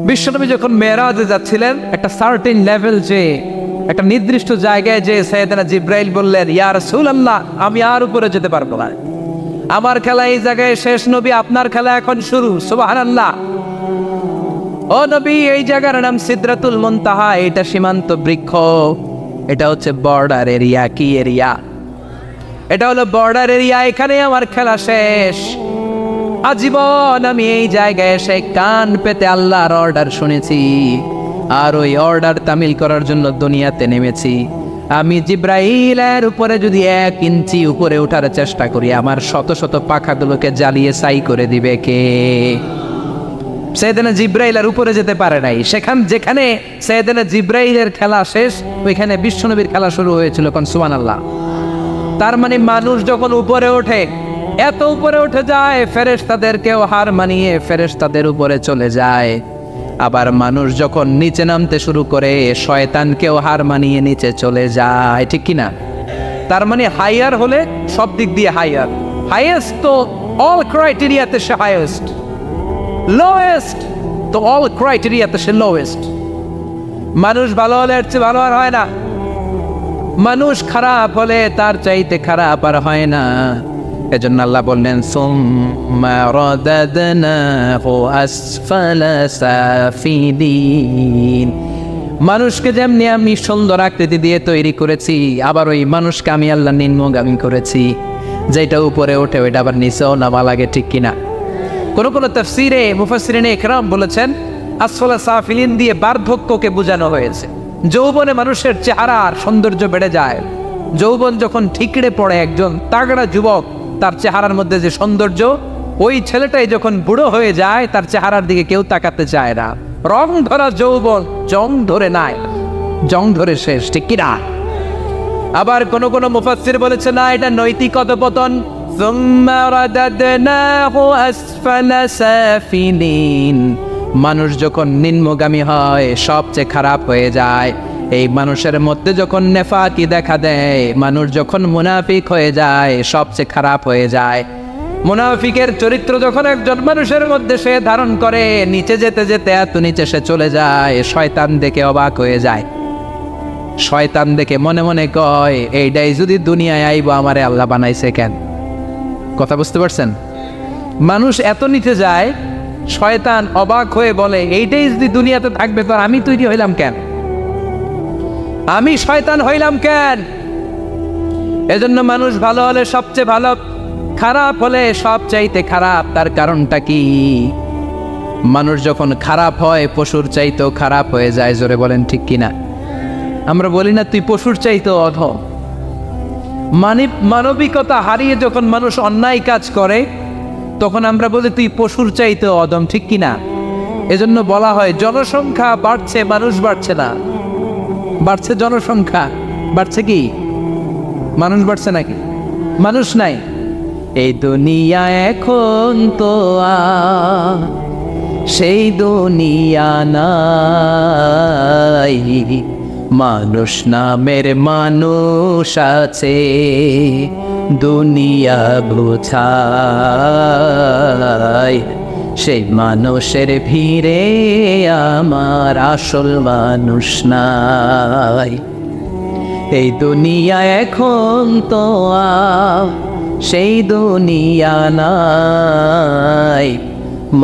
বিশ্বনবী যখন মেরাজে যাচ্ছিলেন, একটা সার্টেন লেভেল, যে একটা নির্দিষ্ট জায়গায়, যে সাইয়েদনা জিব্রাইল বললেন, ইয়া রাসূলুল্লাহ, আমি আর উপরে যেতে পারবো না, আমার খেলা এই জায়গায় শেষ, নবী আপনার খেলা এখন শুরু। সুবহানাল্লাহ। ও নবী, এই জায়গার নাম সিদরাতুল মুনতাহা, এটা সীমান্ত বৃক্ষ, এটা হচ্ছে বর্ডার এরিয়া। কি এরিয়া? এটা হলো বর্ডার এরিয়া, এখানে আমার খেলা শেষ। আজীবন আমি এই জায়গায় এসে কান পেতে আল্লাহর অর্ডার শুনেছি, আর ওই অর্ডার তামিল করার জন্য দুনিয়াতে নেমেছি। আমি জিব্রাইলের উপরে যদি 1 ইঞ্চি উপরে ওঠার চেষ্টা করি, আমার শত শত পাখাগুলোকে জ্বালিয়ে ছাই করে দিবে কে? সাইয়েদনা জিব্রাইল আর উপরে যেতে পারে নাই। যেখানে সাইয়েদনা জিব্রাইলের খেলা শেষ, ওইখানে বিশ্বনবীর খেলা শুরু হয়েছিল। কোন সুবহানাল্লাহ। তার মানে মানুষ যখন উপরে ওঠে, এত উপরে উঠে যায়, ফেরেশতাদেরকেও হার মানিয়ে ফেরেশতাদের উপরে চলে যায়। আবার মানুষ যখন নিচে নামতে শুরু করে, শয়তানকেও হার মানিয়ে নিচে চলে যায়। ঠিক কিনা? তার মানে হাইয়ার হলে সব দিক দিয়ে হাইয়ার, হাইয়েস্ট তো অল ক্রাইটেরিয়াতে সে হাইয়েস্ট, লোয়েস্ট তো অল ক্রাইটেরিয়াতে সে লোয়েস্ট। মানুষ ভালো হলে এর চেয়ে ভালো আর হয় না, মানুষ খারাপ হলে তার চাইতে খারাপ আর হয় না। এজন্য আল্লাহ বললেন, সুম্মা রাদাদনাহু আসফালা সাফিলিন। মানুষকে যেমনি আমি সুন্দর আকৃতি দিয়ে তৈরি করেছি, আবার ওই মানুষকে আমি আল্লাহ নিম্নগামী করেছি। যেটা উপরে ওঠে ওইটা আবার নিচেও নামা লাগে। ঠিক কিনা? কোন কোন তাফসীরে মুফাসসিরিনে ইকরাম বলেছেন, আসফালা সাফিলিন দিয়ে বার্ধক্যকে বোঝানো হয়েছে। যৌবনে মানুষের চেহারার সৌন্দর্য বেড়ে যায়। যৌবন যখন ঠিকরে পড়ে, একজন তাগড়া যুবক, তার চেহারার মধ্যে যে সৌন্দর্য, ওই ছেলেটাই যখন বুড়ো হয়ে যায়, তার চেহারার দিকে কেউ তাকাতে চায় না। রং ধরা যৌবন জং ধরে নাই, জং ধরে শেষ। ঠিক কিনা? আবার কোন কোন মুফাসসির বলেছে, না, এটা নৈতিক অধঃপতন। সুম্মা রাদাদনাহু আসফালা সাফিলিন। মানুষ যখন নিম্নগামী হয়, সবচেয়ে খারাপ হয়ে যায়। এই মানুষের মধ্যে যখন নেফাকি দেখা দেয়, মানুষ যখন মুনাফিক হয়ে যায়, সবচেয়ে খারাপ হয়ে যায়। মুনাফিকের চরিত্র যখন একজন মানুষের মধ্যে সে ধারণ করে, নিচে যেতে যেতে এত নিচে সে চলে যায়, শয়তান দেখে অবাক হয়ে যায়। শয়তান দেখে মনে মনে কয়, এইটাই যদি দুনিয়ায় আইব, আমারে আল্লাহ বানাইছে কেন? কথা বুঝতে পারছেন? মানুষ এত নিচে যায়, শয়তান অবাক হয়ে বলে, এইটাই যদি দুনিয়াতে থাকবে, তো আমি তৈরি হইলাম কেন? আমি শয়তান হইলাম কেন? এজন্য মানুষ ভালো হলে সবচেয়ে ভালো, খারাপ হলে সবচাইতে খারাপ। তার কারণটা কি? মানুষ যখন খারাপ হয়, পশুর চাইতেও খারাপ হয়ে যায়। জোরে বলেন ঠিক কিনা? আমরা বলি না, তুই পশুর চাইতেও অধম। মানবিকতা হারিয়ে যখন মানুষ অন্যায় কাজ করে, তখন আমরা বলি তুই পশুর চাইতেও অধম। ঠিক কিনা? এজন্য বলা হয়, জনসংখ্যা বাড়ছে, মানুষ বাড়ছে না। বাড়ছে জনসংখ্যা, বাড়ছে কি মানুষ? বাড়ছে নাকি? মানুষ নাই। এই দুনিয়া এখন তো সেই দুনিয়া নাই, মানুষ নামের মানুষ আছে, দুনিয়া বোঝায়। সেই মানুষের ভিড়ে আমার আসল মানুষ নাই। এই দুনিয়া এখন তো সেই দুনিয়া নাই,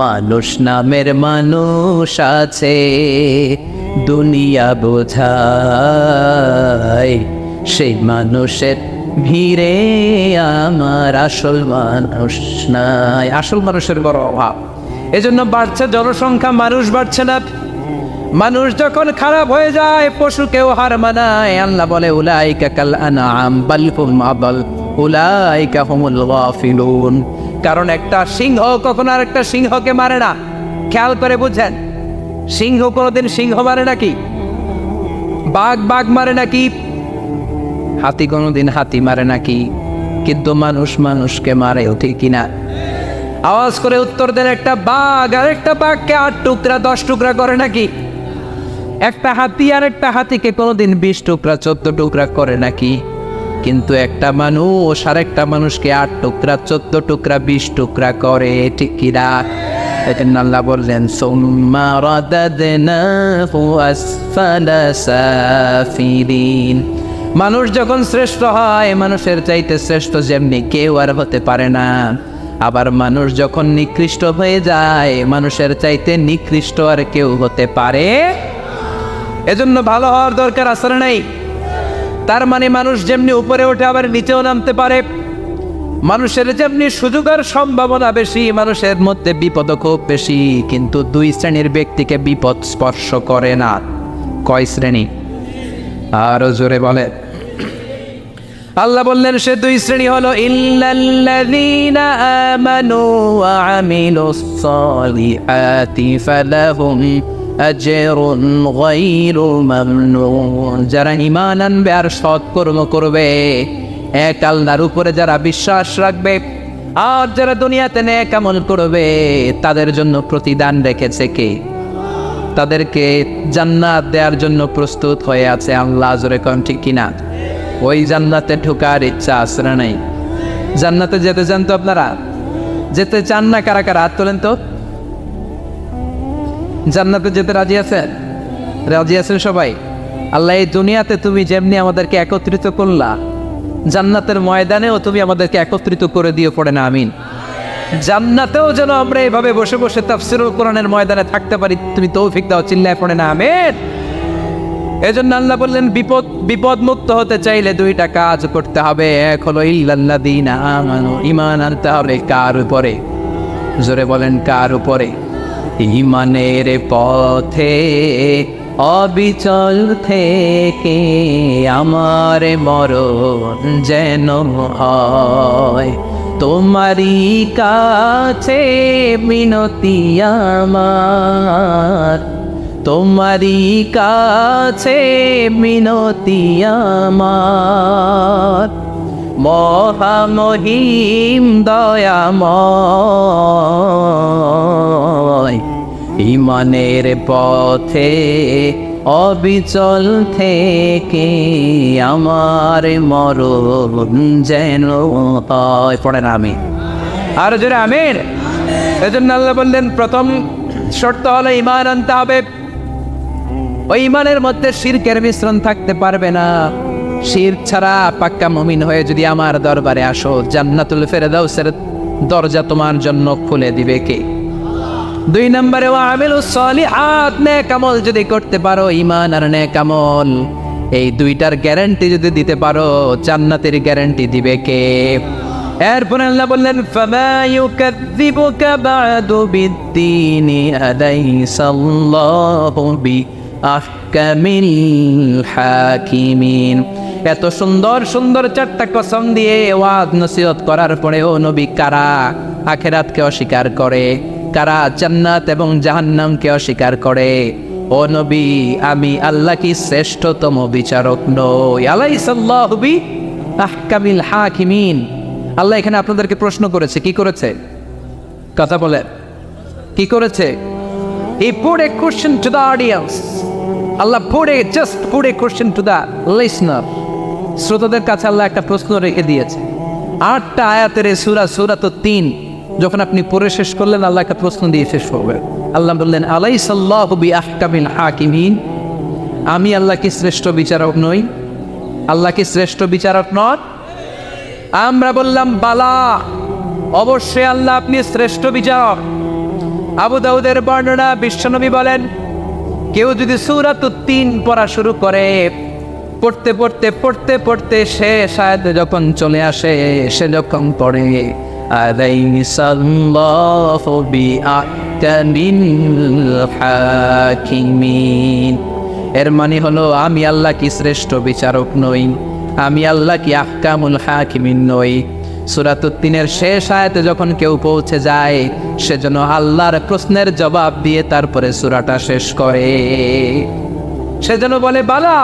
মানুষ নামের মানুষ আছে, দুনিয়া বোঝায়। সেই মানুষের ভিড়ে আমার আসল মানুষ নাই। আসল মানুষের বড় অভাব। এজন্য বাড়ছে জনসংখ্যা, মানুষ বাড়ছে না। মানুষ যখন খারাপ হয়ে যায়, পশুকেও হার মানায়। আল্লাহ বলে, উলাইকা কাল আনআম বাল হুম আদাল উলাইকা হুমুল গাফিলুন। কারণ একটা সিংহ কখনো আর একটা সিংহকে মারে না। খেয়াল করে বুঝেন, সিংহ কোনোদিন সিংহ মারে নাকি? বাঘ বাঘ মারে নাকি? হাতি কোনোদিন হাতি মারে নাকি? কিন্তু মানুষ মানুষকে মারে, ঠিক কিনা? আওয়াজ করে উত্তর দেন, একটা বাঘ আর একটা বাঘকে 8 টুকরা 10 টুকরা করে নাকি? একটা হাতি আর একটা হাতিকে কোনোদিন 20 টুকরা 14 টুকরা করে নাকি? কিন্তু একটা মানুষ আর একটা মানুষকে 8 টুকরা 14 টুকরা 20 টুকরা করে, ঠিক কিনা? এজন্য আল্লাহ বললেন সুম্মা রাদাদনাহু আসফালা সাফিলিন। মানুষ যখন শ্রেষ্ঠ হয়, মানুষের চাইতে শ্রেষ্ঠ যেমনি কেউ আর হতে পারে না। আবার মানুষ যখন নিকৃষ্ট হয়ে যায়, মানুষের চাইতে নিকৃষ্ট আর কেউ হতে পারে। এজন্য ভালো হওয়ার দরকার আছে না নাই? তার মানে মানুষ যেমনি উপরে ওঠে আবার নিচেও নামতে পারে। মানুষের যেমনি সুযোগ আর সম্ভাবনা বেশি, মানুষের মধ্যে বিপদ খুব বেশি, কিন্তু দুই শ্রেণীর ব্যক্তিকে বিপদ স্পর্শ করে না। কয় শ্রেণী? আরো জোরে বলে। আল্লাহ বললেন সে দুই শ্রেণী হলো ইল্লাল্লাযীনা আমানু ওয়া আমিলুস সালিহাতি ফালাহুম আজরুন গায়রু মামনুন। যারা ঈমান আনবে আর সৎকর্ম করবে, এক আল্লাহর উপরে যারা বিশ্বাস রাখবে, আর যারা দুনিয়াতে নেক আমল করবে, তাদের জন্য প্রতিদান রেখেছে কে? তাদেরকে জান্নাত দেওয়ার জন্য প্রস্তুত হয়ে আছে আল্লাহ। জোরে কোন ঠিক কিনা? ওই জান্নাতে ঢোকার ইচ্ছা আছে না নাই? জান্নাতে যেতে চান তো আপনারা? যেতে চান না কারা কারা? হাত তোলেন তো। জান্নাতে যেতে রাজি আছেন? রাজি আছেন সবাই? আল্লাহ এই দুনিয়াতে তুমি যেমনি আমাদেরকে একত্রিত করলা, জান্নাতের ময়দানেও তুমি আমাদেরকে একত্রিত করে দিও, পড়ে না আমিন। জান্নাতেও যেন আমরা এইভাবে বসে বসে তাফসীরুল কোরআনের ময়দানে থাকতে পারি, তুমি তৌফিক দাও, চিল্লায় পড়ে না আমিন। এজন্য আল্লাহ বললেন বিপদ মুক্ত হতে চাইলে দুইটা কাজ করতে হবে। এক হলো ইল্লাল্লাযীনা আমানু, ঈমান আনতে হবে। কার উপরে? জোরে বলেন কার উপরে? ঈমানের পথে অবিচল থেকে আমার মরণ যেন হয়, তোমারই কাছে মিনতি আমার, তোমারই কাছে মিনতি আমার। মহামহিম দয়াময়, ঈমানের পথে অবিচল থেকে আমার মরণ যেন হয়, পড়েন আমিন। আর জোরে আমিন। এজন্য আল্লাহ বললেন প্রথম শর্ত হলো ঈমান আনতে হবে। ওই ঈমানের মধ্যে শিরকের মিশ্রণ থাকতে পারবে না। শিরক ছাড়া পাক্কা মুমিন হয়ে যদি আমার দরবারে আসো, জান্নাতুল ফেরদাউসের দরজা তোমার জন্য খুলে দিবে কে? দুই নম্বরে ওয়া আমিলুস সালিহাত, নেক আমল যদি করতে পারো, ঈমান আর নেক আমল, এই দুইটার গ্যারান্টি যদি দিতে পারো, জান্নাতের গ্যারান্টি দিবে কে? এরপর আল্লাহ বললেন ফামা ইউকাযযিবুকা বা'দু বিদ্দীনি আলাইসাল্লাহু বিআহকামিল হাকিমিন। এত সুন্দর সুন্দর চারটা কসম দিয়ে ওয়াজ নসিহত করার পরে ও নবী, কারা আখিরাতকে অস্বীকার করে, কারা জান্নাত এবং জাহান্নামকে অস্বীকার করে, ও নবী আমি আল্লাহ কি শ্রেষ্ঠতম বিচারক নই? আলাইসাল্লাহু বিআহকামিল হাকিমিন। আল্লাহ এখানে আপনাদেরকে প্রশ্ন করেছে, কি করেছে? কথা বলে কি করেছে? He put a question to the audience. Allah just put a question to the listener. শ্রোতাদের কাছে আল্লাহ একটা প্রশ্ন রেখে দিয়েছে। 8টা আয়াতের সূরা তো 3, যখন আপনি পড়ে শেষ করলেন, আল্লাহ একটা প্রশ্ন দিয়ে শেষ করবেন। আল্লাহ বললেন আলাইসাল্লাহু বিআহকামিল হাকিমিন, আমি আল্লাহ কি শ্রেষ্ঠ বিচারক নই? আল্লাহ কি শ্রেষ্ঠ বিচারক নন? আমরা বললাম বালা, অবশ্যই আল্লাহ আপনি শ্রেষ্ঠ বিচারক। আবু দাউদের বর্ণনা, বিশ্বনবী বলেন কেউ যদি সূরা 3 পড়া শুরু করে, পড়তে পড়তে পড়তে পড়তে শেষ আয়াতে যখন চলে আসে, সে যখন পড়ে আলাইসাল্লাহু বিআহকামিল হাকিমিন, এর মানে হলো আমি আল্লাহ কি শ্রেষ্ঠ বিচারক নই? আমি আল্লাহ কি আহকামুল হাকিমিন নই? সূরা 3 শেষ আয়াতে যখন কেউ পৌঁছে যায়, সেজন্য আল্লাহর প্রশ্নের জবাব দিয়ে তারপরে সূরাটা শেষ করে। সেজন্য বলে বালা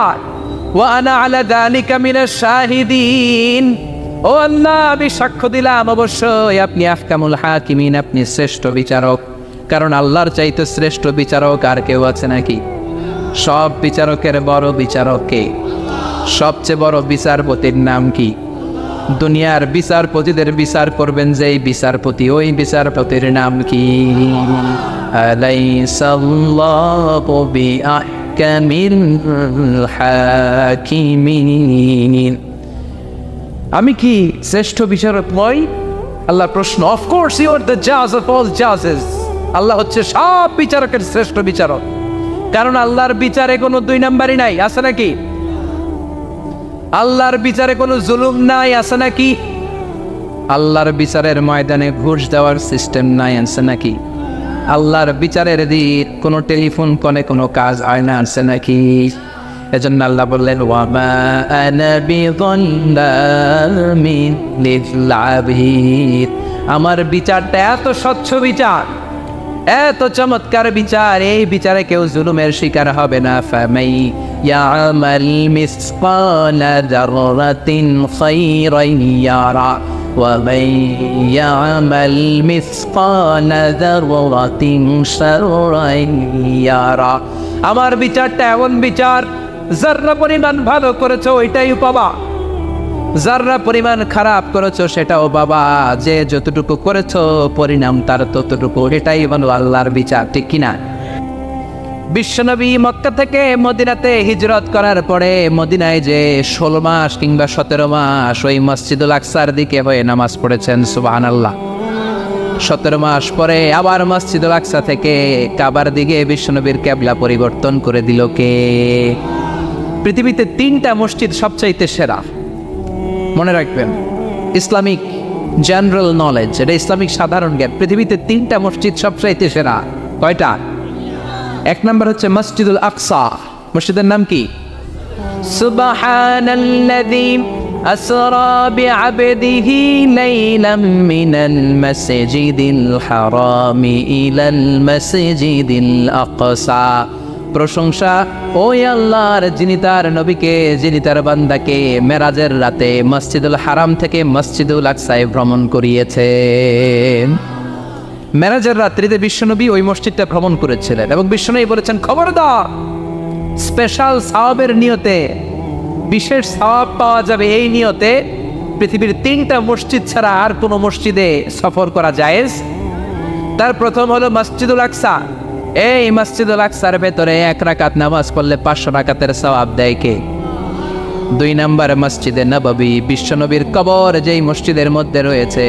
ওয়া আনা আলা যালিকা মিনাশ শাহিদিন, ও আল্লাহ আমি সাক্ষ্য দিলাম অবশ্যই আপনি আহকামুল হাকিমিন, আপনি শ্রেষ্ঠ বিচারক। কারণ আল্লাহর চাইতে শ্রেষ্ঠ বিচারক আর কেউ আছে নাকি? সব বিচারকের বড় বিচারক কে? সবচেয়ে বড় বিচারপতির নাম কি? দুনিয়ার বিচারপতিদের বিচার করবেন যেই বিচারপতি, ওই বিচারপতির নাম কি? আলাইসাল্লাহু বিআহকামিল হাকিমিন। আমি কি শ্রেষ্ঠ বিচারক নই? আল্লাহর প্রশ্ন। অফকোর্স ইউ আর দ্য জাজ অফ অল জাজেস। আল্লাহ হচ্ছে সব বিচারকের শ্রেষ্ঠ বিচারক, কারণ আল্লাহর বিচারে কোনো দুই নাম্বারই নাই, আছে নাকি? আল্লাহর বিচারে কোনো জুলুম নাই, আছে নাকি? আল্লাহর বিচারের ময়দানে ঘুষ দেওয়ার সিস্টেম নাই, আছে নাকি? আল্লাহর বিচারের দিন কোনো টেলিফোন কনে কোনো কাজ হয় না, আছে নাকি? এজন্য আল্লাহ বললেন ওয়ামা আনা বিযাল্লামিন লিল আবিদ। আমার বিচারটা এত স্বচ্ছ বিচার, এত চমৎকার বিচার, এই বিচারে কেউ জুলুমের শিকার হবে না। ফামাই ইয়ামাল মিসকালা যাররাতিন খায়রান ইয়ারা ওয়া মান ইয়ামাল মিসকালা যাররাতিন শাররান ইয়ারা। আমার বিচারটা এমন বিচার, যাররা পরিমাণ ভালো করেছো ওইটাই পাবা, যাররা পরিমাণ খারাপ করেছো সেটাও বাবা। যে যতটুকু করেছো পরিণাম তার ততটুকু, এটাই হলো আল্লাহর বিচার, ঠিক কিনা? বিশ্বনবী মক্কা থেকে মদিনাতে হিজরত করার পরে মদিনায় যে 16 মাস কিংবা 17 মাস ওই মসজিদুল আকসার দিকে হয়ে নামাজ পড়েছেন, সুবহানাল্লাহ। 17 মাস পরে আবার মসজিদুল আকসা থেকে কাবার দিকে বিশ্বনবীর কিবলা পরিবর্তন করে দিল কে? পৃথিবীতে 3টা মসজিদ সবচাইতে সেরা, মনে রাখবেন। ইসলামিক জেনারেল নলেজ, এটা ইসলামিক সাধারণ জ্ঞান। পৃথিবীতে 3টা মসজিদ সবচাইতে সেরা। কয়টা? 1 নম্বর হচ্ছে মসজিদুল আকসা। মসজিদের নাম কি? সুবহানাল্লাযী আসরা বিআবদিহি লাইলাম মিনাল মাসজিদিল হারামি ইলাল মাসজিদিল আকসা। প্রশংসা ওই আল্লাহর যিনি তার নবীকে, যিনি তার বান্দাকে মেরাজের রাতে মসজিদুল হারাম থেকে মসজিদুল আকসায় ভ্রমণ করিয়েছেন। মেরাজের রাত্রিতে বিশ্বনবী ওই মসজিদটা ভ্রমণ করেছিলেন এবং বিশ্বনবী বলেছেন, খবরদার, স্পেশাল সওয়াবের নিয়তে, বিশেষ সওয়াব পাওয়া যাবে এই নিয়তে পৃথিবীর 3টা মসজিদ ছাড়া আর কোনো মসজিদে সফর করা জায়েজ। তার প্রথম হলো মসজিদুল আকসা। এই মসজিদুল আকসার ভেতরে 1 রাকাত নামাজ পড়লে 500 রাকাতের সওয়াব দেয় কে? 2 নম্বর মসজিদে নববী, বিশ্বনবীর কবর যেই মসজিদের মধ্যে রয়েছে,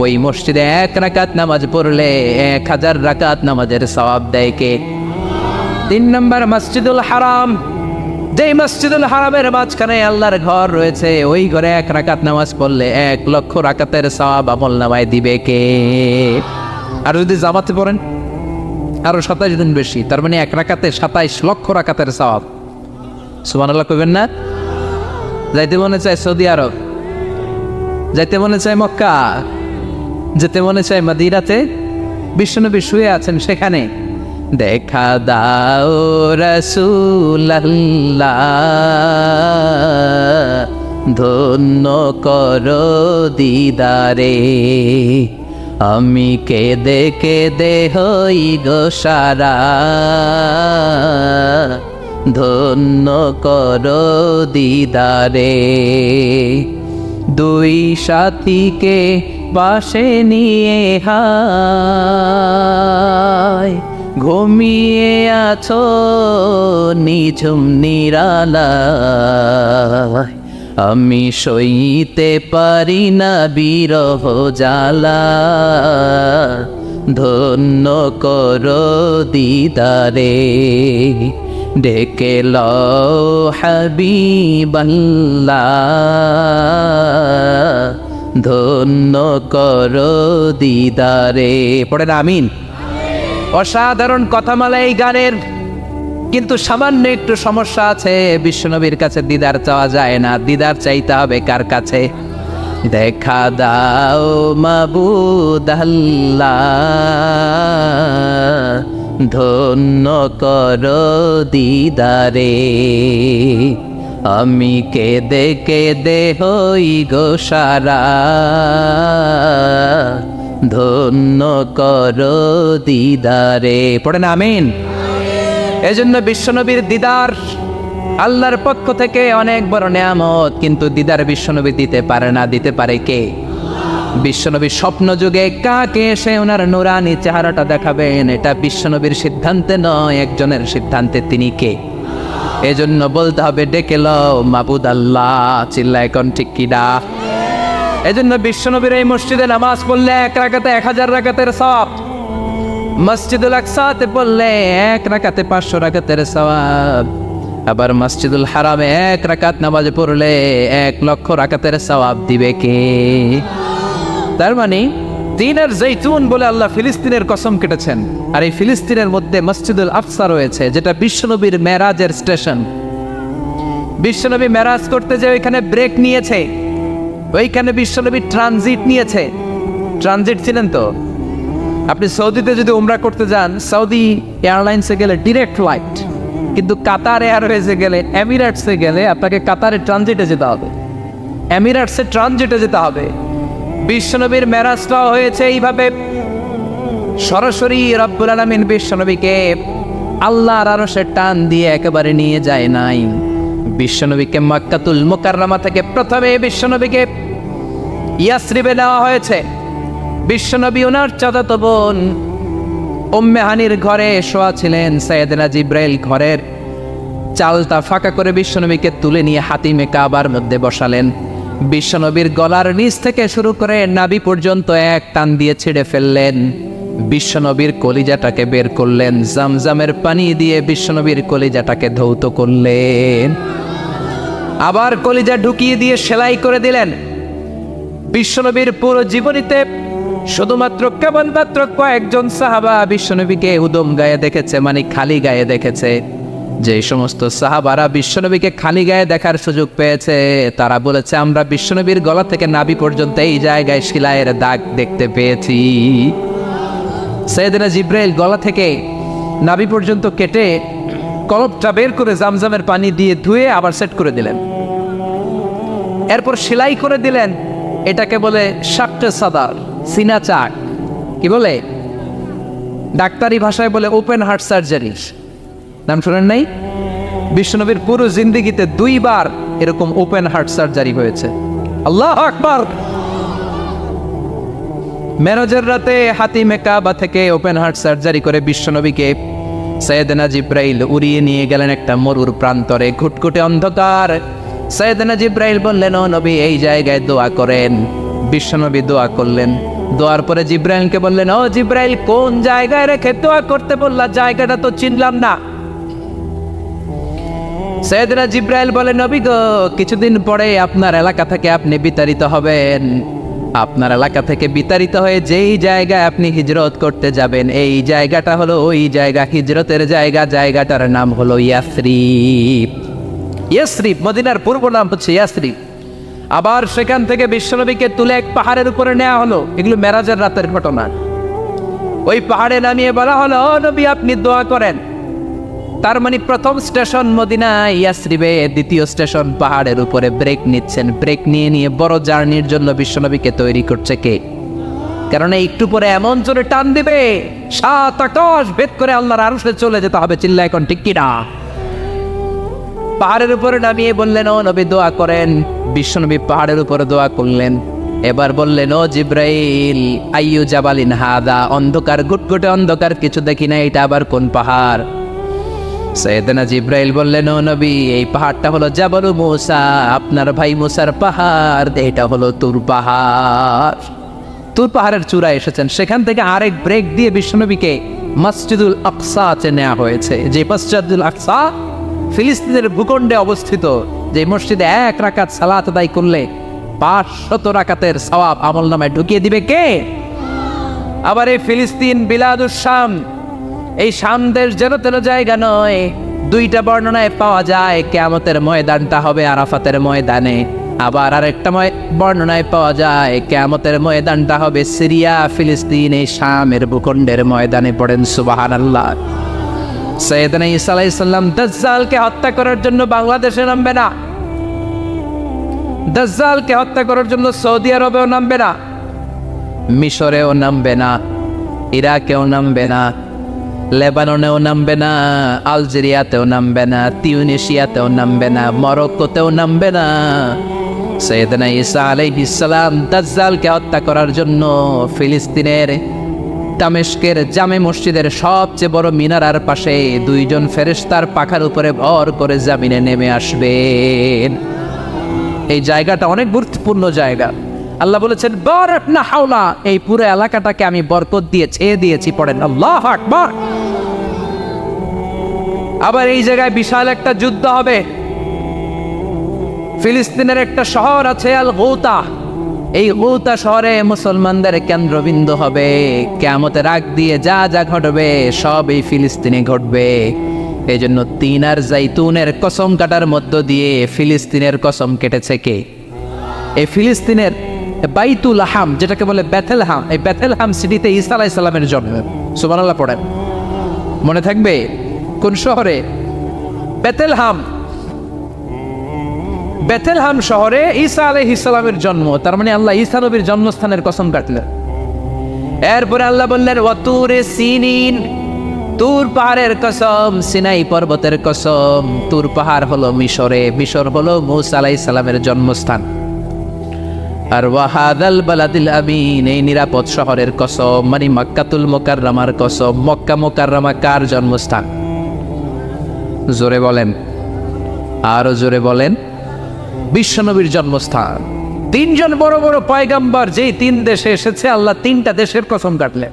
ওই মসজিদে 1 রাকাত নামাজ পড়লে 1000 রাকাত নামাজের সওয়াব দেয় কে? 3 নম্বর মসজিদুল হারাম, যেই মসজিদুল হারামের মাঝখানে আল্লাহর ঘর রয়েছে, ওই ঘরে 1 রাকাত নামাজ পড়লে 1 লক্ষ রাকাতের সওয়াব আমলনামায় দিবে কে? আর যদি জামাতে পড়েন আরো 27 দিন বেশি, তার মানে 1 রাকাতে 27 লক্ষ রাকাতের সওয়াব। সুবহানাল্লাহ কইবেন না? যাইতে মনে চায় সৌদি আরব, যাইতে মনে চায় মক্কা, যেতে মনে চায় মদিনাতে, বিশ্বনবী শুয়ে আছেন সেখানে। দেখা দাও রাসূলুল্লাহ, ধন্য করো দিদারে, আমি কেঁদে কেঁদে হই গো সারা, ধন্য করো দিদারে। 2 সাথীকে পাশে নিয়ে হায় ঘুমিয়ে আছো নিঝুম নিরালায়, আমি সইতে পারি না বিরহ জ্বালা, ধন্য করো দিদারে, ডেকে লও হাবিবাল্লাহ, ধন্য করো দিদারে। পড়েন আমিন। অসাধারণ কথামালা এই গানের, কিন্তু সামান্য একটু সমস্যা আছে। বিশ্বনবীর কাছে দিদার চাওয়া যায় না, দিদার চাইতে হবে কার কাছে? দেখা দাও মাবুদ আল্লাহ, ধন্য করো দিদারে, আমি কেঁদে কেঁদে হই গো সারা, ধন্য করো দিদারে। পড়েন আমিন। এজন্য বিশ্বনবীর দিদার আল্লাহর পক্ষ থেকে অনেক বড় নেয়ামত, কিন্তু দিদার বিশ্বনবী দিতে পারে না। দিতে পারে কে? বিশ্বনবী স্বপ্ন যুগে কাকে এসে ওনার নুরানি চেহারাটা দেখাবেন, এটা বিশ্বনবীর সিদ্ধান্তে নয়, একজনের সিদ্ধান্তে। তিনি কে? এজন্য বলতে হবে ডেকে লও মাবুদ আল্লাহ। চিল্লায় কোন ঠিক কিনা? এজন্য বিশ্বনবীর এই মসজিদে নামাজ পড়লে 1 রাকাতে 1000 রাকাতের সওয়াব, মসজিদুল আকসাতে পড়লে 1 রাকাতে 500 রাকাতের সওয়াব, আবার মসজিদুল হারামে 1 রাকাত নামাজ পড়লে 1 লক্ষ রাকাতের সওয়াব দিবে কে? তার মানে দিনের জৈতুন বলে আল্লাহ ফিলিস্তিনের কসম কেটেছেন। আর এই ফিলিস্তিনের মধ্যে মসজিদুল আকসা রয়েছে, যেটা বিশ্বনবীর মেরাজের স্টেশন। বিশ্বনবী মেরাজ করতে যে ওইখানে ব্রেক নিয়েছে, ওইখানে বিশ্বনবী ট্রানজিট নিয়েছে। ট্রানজিট ছিলেন তো? আপনি সৌদিতে যদি উমরা করতে যান, সৌদি এয়ারলাইন্সে গেলে ডিরেক্ট ফ্লাইট, কিন্তু কাতার এয়ারওয়েজে গেলে, এমিরেটসে গেলে আপনাকে কাতারে ট্রানজিটে যেতে হবে, এমিরেটসে ট্রানজিটে যেতে হবে। বিশ্বনবীর মেরাজটাও হয়েছে এইভাবে। সরাসরি রব্বুল আলামিন বিশ্বনবীকে আল্লাহর আরশে টান দিয়ে একেবারে নিয়ে যায় নাই। বিশ্বনবীকে মক্কাতুল মুকাররমা থেকে প্রথমে বিশ্বনবীকে ইয়াসরিবে নেওয়া হয়েছে। বিশ্বনবী ওনার চাচাতো বোন উম্মে হানির ঘরে শোয়া ছিলেন। সাইয়েদনা জিব্রাইল ঘরের চালটা ফাঁকা করে বিশ্বনবীকে তুলে নিয়ে হাতিমে কাবার মধ্যে বসালেন। বিশ্বনবীর গলার নিচ থেকে শুরু করে নাভি পর্যন্ত এক টান দিয়ে ছিঁড়ে ফেললেন। বিশ্বনবীর কলিজাটাকে বের করলেন, জামজামের পানি দিয়ে বিশ্বনবীর কলিজাটাকে ধৌত করলেন, আবার কলিজা ঢুকিয়ে দিয়ে সেলাই করে দিলেন। বিশ্বনবীর পুরো জীবনীতে শুধুমাত্র কেবলমাত্র কয়েকজন সাহাবা বিশ্বনবীকে উদম গায়ে দেখেছে, মানে খালি গায়ে দেখেছে। যে সমস্ত সাহাবারা বিশ্বনবীকে খালি গায়ে দেখার সুযোগ পেয়েছে, তারা বলেছে আমরা বিশ্বনবীর গলা থেকে নাভি পর্যন্ত এই জায়গায় সেলাইয়ের দাগ দেখতে পেয়েছি। সাইয়েদনা জিব্রাইল গলা থেকে নাভি পর্যন্ত কেটে কলবটা বের করে জামজামের পানি দিয়ে ধুয়ে আবার সেট করে দিলেন, এরপর সেলাই করে দিলেন। এটাকে বলে শাক্টে সাদার, সিনা চাক। কি বলে? ডাক্তারি ভাষায় বলে ওপেন হার্ট সার্জারি। নাম শুনেন নাই? বিশ্বনবীর পুরো জিন্দেগিতে 2 বার এরকম ওপেন হার্ট সার্জারি হয়েছে। আল্লাহু আকবার। মেরাজের রাতে হাতিমে কাবা থেকে ওপেন হার্ট সার্জারি করে বিশ্বনবীকে সাইয়েদনা জিব্রাইল উড়িয়ে নিয়ে গেলেন একটা মরুর প্রান্তরে, ঘুটঘুটে অন্ধকার। সাইয়েদনা জিব্রাইল বললেন, ও নবী এই জায়গায় দোয়া করেন। বিশ্বনবী দোয়া করলেন। দোয়ার পরে জিব্রাইলকে বললেন, ও জিব্রাইল কোন জায়গায় রেখে দোয়া করতে বললা? জায়গাটা তো চিনলাম না। সাইয়েদনা জিব্রাইল বলেন, নবী গো, কিছুদিন পরে আপনার এলাকা থেকে আপনি বিতাড়িত হবেন। আপনার এলাকা থেকে বিতাড়িত হয়ে যেই জায়গায় আপনি হিজরত করতে যাবেন, এই জায়গাটা হলো ওই জায়গা, হিজরতের জায়গা। জায়গাটার নাম হলো ইয়াসরিব। ইয়াসরিব মদিনার পূর্ব নাম হচ্ছে ইয়াসরিব। আবার সেখান থেকে বিশ্বনবীকে তুলে এক পাহাড়ের উপরে নেওয়া হলো। এগুলো মেরাজের রাতের ঘটনা। ওই পাহাড়ে নামিয়ে বলা হলো, ও নবী আপনি দোয়া করেন। তার মানে প্রথম স্টেশন মদিনা, ইয়াসরিবে। দ্বিতীয় স্টেশন পাহাড়ের উপরে। ব্রেক নিচ্ছেন। ব্রেক নিয়ে নিয়ে বড় জার্নির জন্য বিশ্বনবীকে তৈরি করছে কে? কারণ একটু পরে এমন জোরে টান দিবে, 7 আকাশ ভেদ করে আল্লাহর আরশে চলে যেতে হবে। চিল্লা এখন ঠিক কিনা? পাহাড়ের উপরে নামিয়ে বললেন, ও নবী দোয়া করেন। বিশ্বনবী পাহাড়ের উপরে দোয়া করলেন। এবার বললেন, ও জিব্রাইল আইয়ু জাবালিন হাদা, অন্ধকার, গুটগুটে অন্ধকার, কিছু দেখি না, এটা আবার কোন পাহাড়? সাইয়েদনা জিব্রাইল বললেন, ও নবী এই পাহাড়টা হলো জাবালু মুসা, আপনার ভাই মুসার পাহাড়। এটা হলো তুর পাহাড়। তুর পাহাড়ের চূড়ায় এসেছেন। সেখান থেকে আরেক ব্রেক দিয়ে বিশ্বনবীকে মসজিদুল আকসাতে নেওয়া হয়েছে। যে মসজিদুল আকসা ফিলিস্তিনের ভূখণ্ডে অবস্থিত, যে মসজিদে 1 রাকাত সালাত আদায় করলে 500 রাকাতের সওয়াব আমলনামায় ঢুকিয়ে দিবে কে? আবার এই ফিলিস্তিন বিলাদুস শাম, এই শাম দেশ যেন তেন জায়গা নয়। 2টা বর্ণনায় পাওয়া যায় কিয়ামতের ময়দানটা হবে আরাফাতের ময়দানে। আবার আরেকটা বর্ণনায় পাওয়া যায় কিয়ামতের ময়দানটা হবে সিরিয়া, ফিলিস্তিন, এই শামের ভূখণ্ডের ময়দানে। পড়েন সুবহানাল্লাহ। সাইয়েদনা ঈসা আলাইহিস সালাম দাজ্জালকে হত্যা করার জন্য বাংলাদেশে নামবে না। দাজ্জালকে হত্যা করার জন্য সৌদি আরবেও নামবে না, মিশরেও নামবে না, ইরাকেও নামবে না। লেবাননেও নামবে না, আলজেরিয়াতেও নামবে না, তিউনিশিয়াতেও নামবে না, মরক্কোতেও নামবে না। সাইয়েদনা ঈসা আলাইহিস সালাম দাজ্জালকে হত্যা করার জন্য ফিলিস্তিনের দামেস্কের জামে মসজিদের সবচেয়ে বড় মিনারার পাশে দুইজন ফেরেশতার পাখার উপরে ভর করে জামিনে নেমে আসবেন। এই জায়গাটা অনেক গুরুত্বপূর্ণ জায়গা। আল্লাহ বলেছেন বারাক না হাওলা, এই পুরো এলাকাটাকে আমি বরকত দিয়ে ছেয়ে দিয়েছি। পড়েন আল্লাহু আকবার। আবার এই জায়গায় বিশাল একটা যুদ্ধ হবে। ফিলিস্তিনের একটা শহর আছে আল গৌতা, এই গৌতা শহরে মুসলমানদের কেন্দ্রবিন্দু হবে। কিয়ামতের আগ দিয়ে যা যা ঘটবে সব এই ফিলিস্তিনে ঘটবে। এই জন্য তিন আর জাইতুনের কসম কাটার মধ্য দিয়ে ফিলিস্তিনের কসম কেটেছে কে? এই ফিলিস্তিনের বাইতুল হাম, যেটাকে বলে বেথেলহাম, এই বেথেলহাম সিটিতে ঈসা আলাইহিস সালামের জন্ম। সুবহানাল্লাহ পড়েন। মনে থাকবে কোন শহরে? বেথেলহাম। বেথেলহাম শহরে ঈসা আলাইহিস সালামের জন্ম। তার মানে আল্লাহ ঈসা নবীর জন্মস্থানের কসম কাটলেন। এরপরে আল্লাহ বললেন ওয়াতুরে সিনিন, তুর পাহাড়ের কসম, সিনাই পর্বতের কসম। তুর পাহাড় হলো মিশরে, মিশর হলো মূসা আলাইহিস সালামের জন্মস্থান। আর ওয়াহাদাল বালাদিল আমিন, এই নিরাপদ শহরের কসম, মানে মক্কাতুল মুকাররমার কসম। মক্কা মুকাররমা কার জন্মস্থান? জোরে বলেন, আরো জোরে বলেন। বিশ্বনবীর জন্মস্থান। তিনজন বড় বড় পয়গাম্বর যেই তিন দেশে এসেছে, আল্লাহ তিনটা দেশের কসম কাটলেন।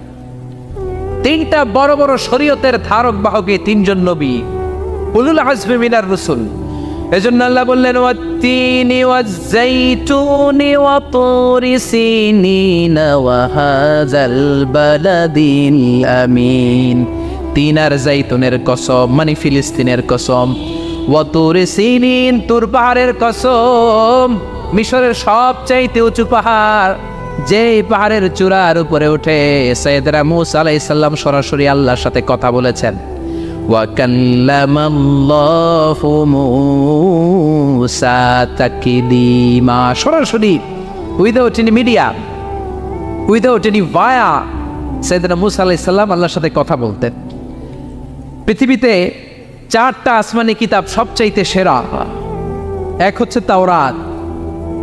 তিনটা বড় বড় শরীয়তের ধারক বাহক এই তিনজন নবী, উলুল আজমি মিনার রাসূল। এজন্য আল্লাহ বললেন ওয়াত্তিনি ওয়াজ-যাইতুনি ওয়া তুরি সিনিন ওয়া হাযাল বালাদিল আমিন। তিন আর জাইতুনের কসম, মানে ফিলিস্তিনের কসম। ওয়া তুরি সিনিন, তুর পাহাড়ের কসম, মিশরের সবচাইতে উঁচু পাহাড়, যেই পাহাড়ের চূড়ার উপরে উঠে সাইয়েদনা মূসা আলাইহিস সালাম সরাসরি আল্লাহর সাথে কথা বলেছেন। ওয়া কাল্লামাল্লাহু মূসা তাকলিমা, সরাসরি without any media, without any via সাইয়েদনা মূসা আলাইহিস সালাম আল্লাহর সাথে কথা বলতেন। পৃথিবীতে চারটা আসমানি কিতাব সবচাইতে সেরা। এক হচ্ছে তাওরাত,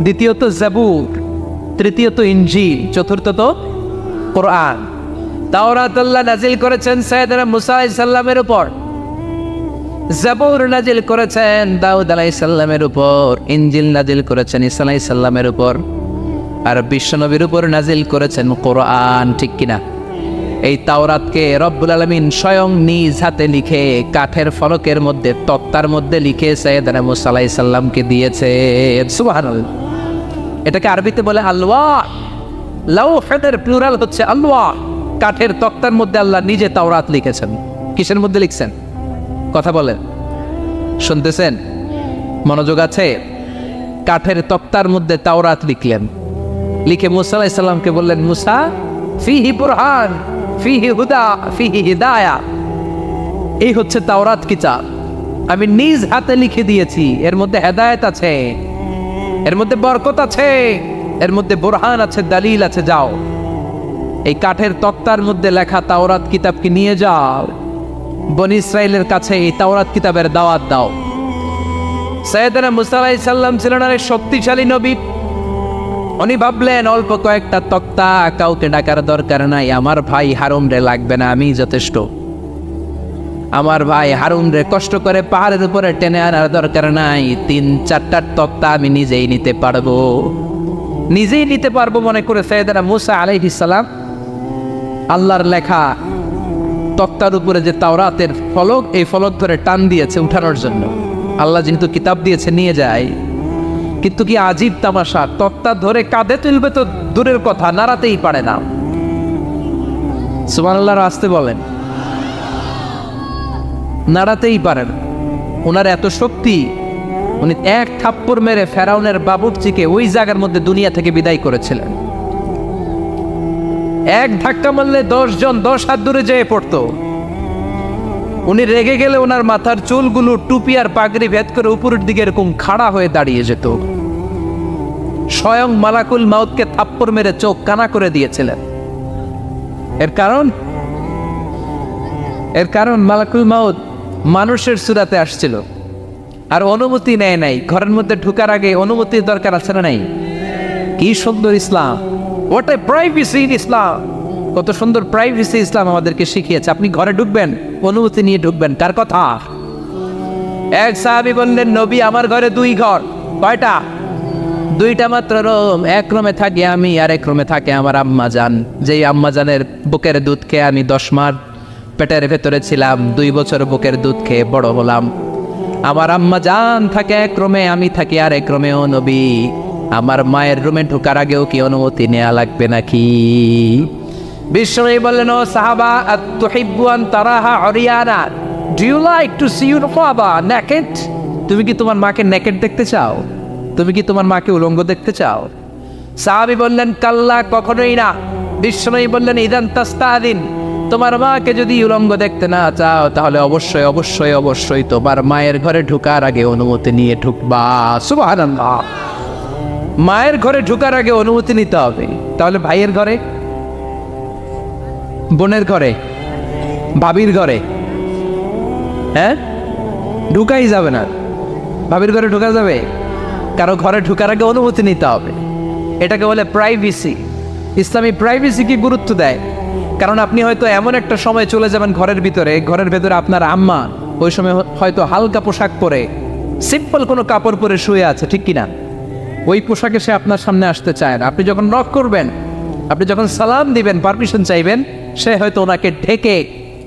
দ্বিতীয়ত জাবুর, তৃতীয়ত ইনজিল, চতুর্থত কোরআন। তাওরাত আল্লাহ নাজিল করেছেন সাইয়েদনা মূসা আলাইহিস সালামের উপর, জাবুর নাজিল করেছেন দাউদ আলাইহিস সালামের উপর, ইনজিল নাজিল করেছেন ঈসা আলাইহিস সালামের উপর, আর বিশ্বনবীর উপর নাজিল করেছেন কোরআন। ঠিক কিনা? এই তাওরাতকে রব্বুল আলামিন স্বয়ং নিজ হাতে লিখে কাঠের ফলকের মধ্যে, তক্তার মধ্যে লিখে সাইয়েদনা মূসা আলাইহিস সালামকে দিয়েছে। সুবহানাল্লাহ। এটাকে আরবিতে বলে আলওয়াহ। লাউহের প্লুরাল হচ্ছে আলওয়াহ। কাঠের তক্তার মধ্যে আল্লাহ নিজে তাওরাত লিখেছেন। কিসের মধ্যে লিখছেন? কথা বলেন, শুনতেছেন? মনোযোগ আছে? কাঠের তক্তার মধ্যে তাওরাত লিখলেন। লিখে মূসা আলাইহিস সালামকে বললেন, মূসা ফিহি বুরহান, ফিহি হুদা, ফিহি হিদায়া। এই হচ্ছে তাওরাত কিতাব, আমি নিজ হাতে লিখে দিয়েছি। এর মধ্যে হেদায়েত আছে, এর মধ্যে বরকত আছে, এর মধ্যে বুরহান আছে, দলিল আছে। যাও এই কাঠের তক্তার মধ্যে লেখা তাওরাত কিতাবকে নিয়ে যাও, বনি ইসরাইলের কাছে এই তাওরাত কিতাবের দাওয়াত দাও। সাইয়েদনা মূসা আলাইহিস সালাম ছিলেন এক শক্তিশালী নবী। উনি ভাবলেন অল্প কয়েকটা তক্তা, কাউকে ডাকার দরকার নাই, আমার ভাই হারুন রে লাগবে না, আমি যথেষ্ট। আমার ভাই হারুন রে কষ্ট করে পাহাড়ের উপরে টেনে আনার দরকার নাই, 3-4টা তক্তা আমি নিজেই নিতে পারবো, নিজেই নিতে পারবো মনে করে সাইয়েদনা মূসা আলাইহিস সালাম আল্লাহর লেখা তক্তার উপরে যে তাওরাতের ফলক, এই ফলক ধরে টান দিয়েছে উঠানোর জন্য। আল্লাহ যেহেতু কিতাব দিয়েছে নিয়ে যায়, কিন্তু কি আজীব তামাশা, তক্তা ধরে কাঁধে তুলবে তো দূরের কথা, নাড়াতেই পারে না। সুবহানাল্লাহ, আসতে বলেন। নাড়াতেই পারেন। ওনার এত শক্তি, উনি এক থাপ্পড় মেরে ফেরাউনের বাবুর্চিকে ওই জায়গার মধ্যে দুনিয়া থেকে বিদায় করেছিলেন। এক ধাক্কা মারলে 10 জন 10 হাত দূরে যেয়ে পড়তো। উনি রেগে গেলে ওনার মাথার চুলগুলো টুপি আর পাগড়ি ভেদ করে উপরের দিকে এরকম খাড়া হয়ে দাঁড়িয়ে যেত। স্বয়ং মালাকুল মাউতকে থাপ্পড় মেরে চোখ কানা করে দিয়েছিলেন। এর কারণ এর কারণ মালাকুল মাউত মানুষের সূরাতে আসছিল, আর অনুমতি নেয় নাই। ঘরের মধ্যে ঢোকার আগে অনুমতির দরকার আছে না নাই? কি সুন্দর ইসলাম, হোয়াট এ প্রাইভেসি ইন ইসলাম! কত সুন্দর প্রাইভেসি ইসলাম আমাদেরকে শিখিয়েছে। আপনি ঘরে ঢুকবেন, অনুমতি নিয়ে ঢুকবেন। কার কথা? এক সাহাবী বললেন, নবী আমার ঘরে 2 ঘর। কয়টা? 2টা মাত্র রুম। এক রুমে থাকি আমি, আর এক রুমে থাকে আমার আম্মা জান। যেই আম্মা জানের বুকের দুধ খেয়ে আমি 10 মাস পেটের ভেতরে ছিলাম, 2 বছর বুকের দুধ খেয়ে বড় হলাম। আমার আম্মা জান থাকে এক রুমে, আমি থাকি আর এক রুমে। ও নবী, আমার মায়ের রুমে ঢোকার আগেও কি অনুমতি নেওয়া লাগবে নাকি? বিশ্বনবী বললেন, ও সাহাবা, আতুহিব্বু আন তারাহা উরিয়ানা, do you like to see your father naked? তুমি কি তোমার মাকে নেকেড দেখতে চাও? তুমি কি তোমার মাকে উলঙ্গ দেখতে চাও? সাহাবী বললেন, কাল্লা, কখনোই না। বিশ্বনবী বললেন, ইদান তাস্তাদিন, তোমার মাকে যদি উলঙ্গ দেখতে না চাও, তাহলে অবশ্যই অবশ্যই অবশ্যই তোমার মায়ের ঘরে ঢোকার আগে অনুমতি নিয়ে ঢুকবা। সুবহানাল্লাহ! মায়ের ঘরে ঢোকার আগে অনুমতি নিতে হবে। তাহলে ভাইয়ের ঘরে, বোনের ঘরে, ভাবির ঘরে, হ্যাঁ, ঢুকাই যাবে না। ভাবির ঘরে ঢোকা যাবে? কারো ঘরে ঢোকার আগে অনুমতি নিতে হবে। এটাকে বলে প্রাইভেসি। ইসলামী প্রাইভেসিকে গুরুত্ব দেয়। কারণ আপনি হয়তো এমন একটা সময় চলে যাবেন ঘরের ভিতরে আপনার আম্মা ওই সময় হয়তো হালকা পোশাক পরে, সিম্পল কোনো কাপড় পরে শুয়ে আছে, ঠিক কিনা? ওই পোশাকে সে আপনার সামনে আসতে চায় না। আপনি যখন নক করবেন, আপনি যখন সালাম দিবেন, পারমিশন চাইবেন, সে হয়তো ওনাকে ঢেকে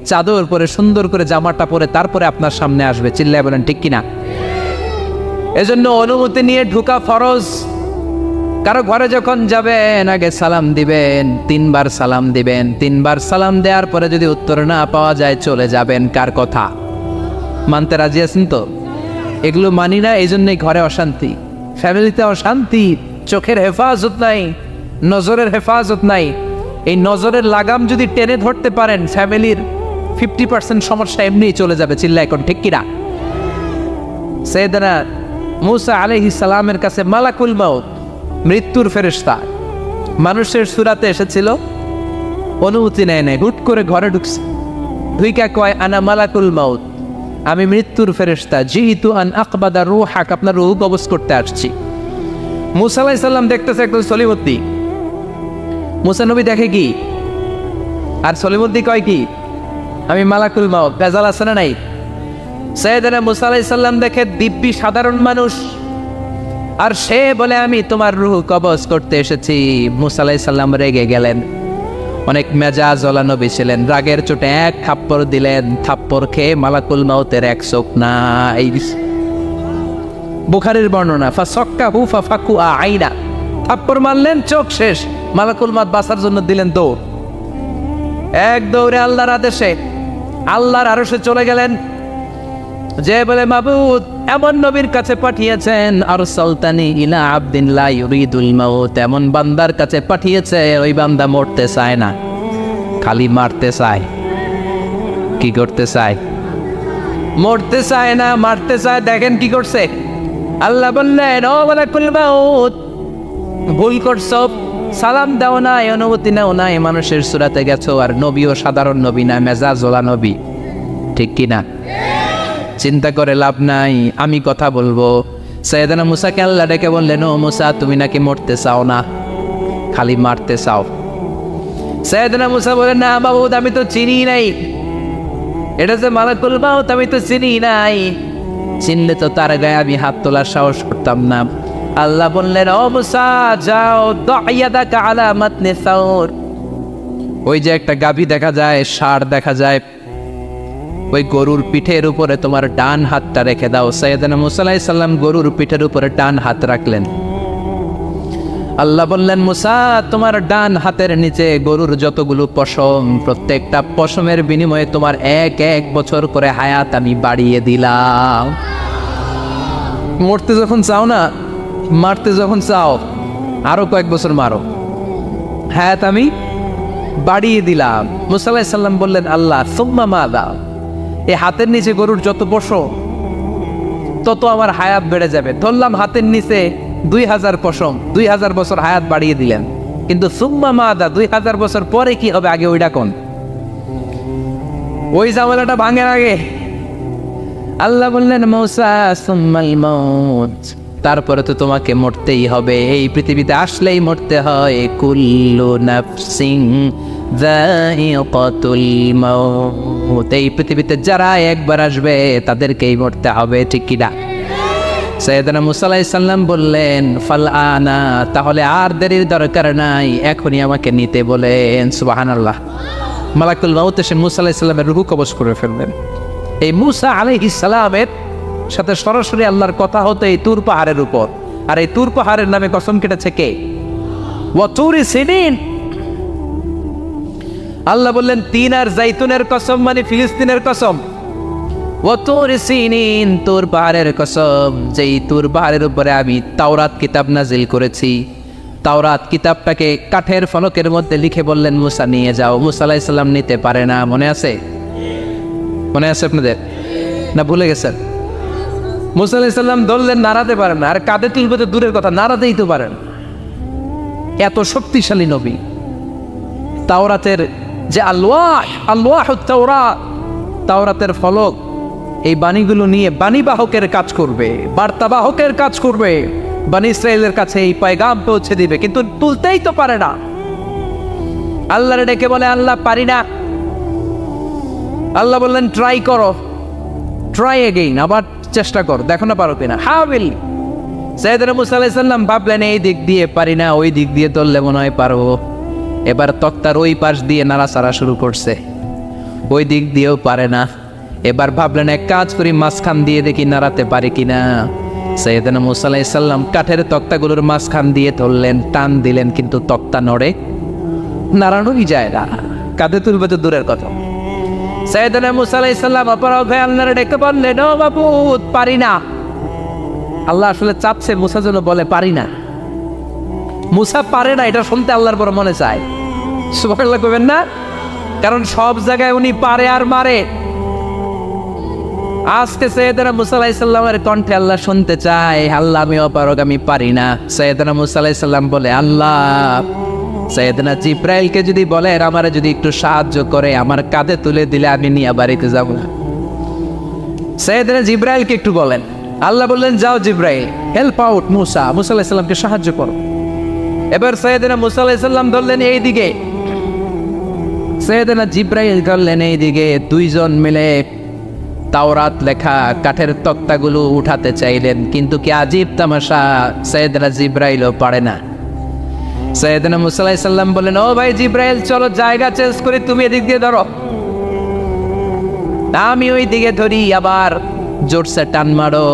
চাদর পরে সুন্দর করে জামাটা পরে তারপরে আপনার সামনে আসবে। চিল্লায় বলেন ঠিক কিনা? এজন্য অনুমতি নিয়ে ঢোকা ফরজ। কারো ঘরে যখন যাবেন, আগে সালাম দিবেন, 3 বার সালাম দিবেন। 3 বার সালাম দেওয়ার পরে যদি উত্তর না পাওয়া যায়, চলে যাবেন। কার কথা? মানতে রাজি আছেন তো? এগুলো মানি না, এই জন্যই ঘরে অশান্তি, ফ্যামিলিতে অশান্তি, চোখের হেফাজত নাই, নজরের হেফাজত নাই। এই নজরের লাগাম যদি টেনে ধরতে পারেন, ফ্যামিলির 50% সমস্যা এমনিই চলে যাবে। চিল্লা এখন ঠিক কিনা? সাইয়েদনা মূসা আলাইহিস সালামের কাছে মালাকুল মাউত, মৃত্যুর ফেরেশতা, মানুষের সূরাতে এসেছিল, অনুমতি নেয় নাই, হুট করে ঘরে ঢুকছে। ঢুইকা কয়, আনা মালাকুল মাউত, আমি মৃত্যুর ফেরেশতা, জিইতু আন আকবাদা রূহাক, আপনার রূহ কবজ করতে আসছি। মূসা আলাইহিস সালাম দেখতেছে একজন সলিমুদ্দি। মূসা নবী দেখে কি, আর সলিমুদ্দি কয় কি, আমি মালাকুল মাউত। ভেজাল আছে না নাই? সাইয়েদনা মূসা আলাইহিস সালাম দেখে দিব্যি সাধারণ মানুষ, আর সে বলে আমি তোমার রূহ কবজ করতে এসেছি। মূসা আলাইহিস সালাম রেগে গেলেন। অনেক মেজাজ ওয়ালা নবী ছিলেন। রাগের চোটে 1 থাপ্পড় দিলেন। থাপ্পড় খেয়ে মালাকুল মাউতের 1 চোখ নাই। বুখারীর বর্ণনা, ফাসাক্কাহু ফাফাকু আইনা, থাপ্পড় মারলেন, চোখ শেষ। মালাকুল মাউত বাঁচার জন্য দিলেন দৌড়। এক দৌড়ে আল্লাহর আদেশে আল্লাহর আরশে চলে গেলেন। যে বলে, মাবুদ এমন নবীর কাছে পাঠিয়েছেন, আরসালতানি ইলা আবদিন লা ইউরিদুল মাউত, এমন বান্দার কাছে পাঠিয়েছে, ওই বান্দা মরতে চায় না, খালি মারতে চায়। কি করতে চায়? মরতে চায় না, মারতে চায়। দেখেন কি করছে আল্লাহ। বললেন, ও মালাকুল মাউত, ভুল করছো, সালাম দাও না, অনুমতি নাও না, মানুষের সূরাতে গেছো, আর নবীও সাধারণ নবী না, মেজাজওয়ালা নবী, ঠিক কিনা? চিন্তা করে লাভ নাই, আমি কথা বলবো। সাইয়েদনা মূসাকে আল্লাহ ডেকে বললেন, ও মূসা, তুমি নাকি মরতে চাও না, খালি মারতে চাও। সাইয়েদনা মূসা বলেন, না মাবুদ, আমি তো চিনি নাই, এটা যে মালাকুল মাউত, আমি তো চিনি নাই। চিনলে তো তার গায়ে আমি হাত তোলার সাহস করতাম না। আল্লাহ বললেন, ও মূসা, যাও, দাইয়াদাকা আলা মাতনি সাউর, ওই যে একটা গাভী দেখা যায়, ষাঁড় দেখা যায়, ওই গরুর পিঠের উপরে তোমার ডান হাতটা রেখে দাও। সাইয়েদনা মূসা আলাইহিস সালাম গরুর পিঠের উপরে ডান হাত রাখলেন। আল্লাহ বললেন, মূসা, তোমার ডান হাতের নিচে গরুর যতগুলো পশম, প্রত্যেকটা পশমের বিনিময়ে তোমার 1 বছর করে হায়াত আমি বাড়িয়ে দিলাম। মরতে যখন চাও না, মারতে যখন চাও, আরো কয়েক বছর মারো, হায়াত আমি বাড়িয়ে দিলাম। মূসা আলাইহিস সালাম বললেন, আল্লাহ সুম্মা মাযা, এই হাতের নিচে গরুর যত পশম, তত আমার হায়াত বেড়ে যাবে। ধরলাম হাতের নিচে 2000 পশম, 2000 বছর হায়াত বাড়িয়ে দিলেন, কিন্তু সুম্মা মাদা, 2000 বছর পরে কি হবে, আগে ওইটা কোন? ওই ঝামেলাটা ভাঙের আগে আল্লাহ বললেন মূসা সুম্মাল মাউত, তারপরে তো তোমাকে মরতেই হবে, এই পৃথিবীতে আসলেই মরতে হয়। কুল্লু নাফসিন যায়িকাতুল মাউত, এই পৃথিবীতে যারা একবার আসবে তাদেরকেই মরতে হবে, ঠিক কিনা? সাইয়েদনা মূসা আলাইহিস সালাম বললেন ফাল আনা, তাহলে আর দেরির দরকার নাই, এখনই আমাকে নিতে বলেন। সুবহানাল্লাহ। মালাকুল মাউত এসে মূসা আলাইহিস সালামের রূহ কবজ করে ফেললেন। এই মূসা আলাইহিস সালামের সাথে সরাসরি আল্লাহর কথা হতো এই তুর পাহাড়ের উপর, আর এই তুর পাহাড়ের নামে কসম কেটেছে কে? ওয়া তুরি সিনিন। আল্লাহ বললেন তিন আর জাইতুনের কসম, মানে ফিলিস্তিনের কসম। ওয়া তুরি সিনিন, তুর পাহাড়ের কসম, যেই তুর পাহাড়ের উপরে আমি তাওরাত কিতাব নাজিল করেছি। তাওরাত কিতাবটাকে কাঠের ফলকের মধ্যে লিখে বললেন মূসা নিয়ে যাও। মূসা আলাইহিস সালাম নিতে পারে না, মনে আছে? মনে আছে আপনাদের না ভুলে গেছেন? মূসা আলাইহিস সালাম ধরলেন, নাড়াতে পারেন না, আর কাঁধে তুলবে তো দূরের কথা, নাড়াতেই তো পারেন। এত শক্তিশালী নবী। তাওরাতের যে আল্লাহুত তাওরাত, তাওরাতের ফলক, এই বাণীগুলো নিয়ে বাণীবাহকের কাজ করবে, বার্তাবাহকের কাজ করবে, বনী ইসরায়েলের কাছে এই পয়গাম পৌঁছে দিবে, কিন্তু তুলতেই তো পারে না। আল্লাহরে ডেকে বলে আল্লাহ পারি না। আল্লাহ বললেন ট্রাই করো, ট্রাই এগেইন, আবার চেষ্টা করো, দেখো না পারো কিনা। হাবিল সাইয়েদনা মূসা আলাইহিস সালাম ভাবলেন এই দিক দিয়ে পারি না, ওই দিক দিয়ে ধরলে মনে হয় পারবো। এবার তক্তার ওই পাশ দিয়ে নাড়াচাড়া শুরু করছে, ওই দিক দিয়েও পারে না। এবার ভাবলেন এক কাজ করি, মাঝখান দিয়ে দেখি নাড়াতে পারি কিনা। সাইয়েদনা মূসা আলাইহিস সালাম কাঠের তক্তাগুলোর মাঝখান দিয়ে ধরলেন, টান দিলেন, কিন্তু তক্তা নড়ে, নাড়ানোই যায় না, কাঁধে তুলবে তো দূরের কথা। সাইয়েদনা মূসা আলাইহিস সালাম অপরাধ হয়ে আল্লাহরে ডেকে বললেন ও মাবুদ পারি না। আল্লাহ আসলে চাপছে মূসা যেন বলে পারি না। মূসা পারে না এটা শুনতে আল্লাহর বড় মনে চায়। সুবহানাল্লাহ কইবেন না? কারণ সব জায়গায় উনি পারে আর মারে। আজকে সাইয়েদনা মূসা আলাইহিস সালামের কণ্ঠে আল্লাহ শুনতে চায় আল্লাহ আমি অপারগ, আমি পারি না। সাইয়েদনা মূসা আলাইহিস সালাম বলে আল্লাহ সাইয়েদনা জিব্রাইলকে যদি বলেন আমারে যদি একটু সাহায্য করে, আমার কাঁধে তুলে দিলে আমি নিয়ে বাড়িতে যাব না। সাইয়েদনা জিব্রাইলকে একটু বলেন। আল্লাহ বললেন যাও জিব্রাইল, হেল্প আউট মূসা, মূসা আলাইহিস সালামকে সাহায্য করো। এবার সাইয়েদনা মূসা আলাইহিস সালাম ধরলেন এই দিকে, সাইয়েদনা জিব্রাইল ধরলেন এই দিকে। দুইজন মিলে তাওরাত লেখা কাঠের তক্তাগুলো উঠাতে চাইলেন, কিন্তু কি আজীব তামাশা, সাইয়েদনা জিব্রাইলও পারে না। সাইয়েদনা মূসা আলাইহিস সালাম বলেন ও ভাই জিব্রাইল চলো জায়গা চেঞ্জ করি, তুমি এদিক দিয়ে ধরো, আমি ওই দিকে ধরি, আবার জোরসে টান মারো।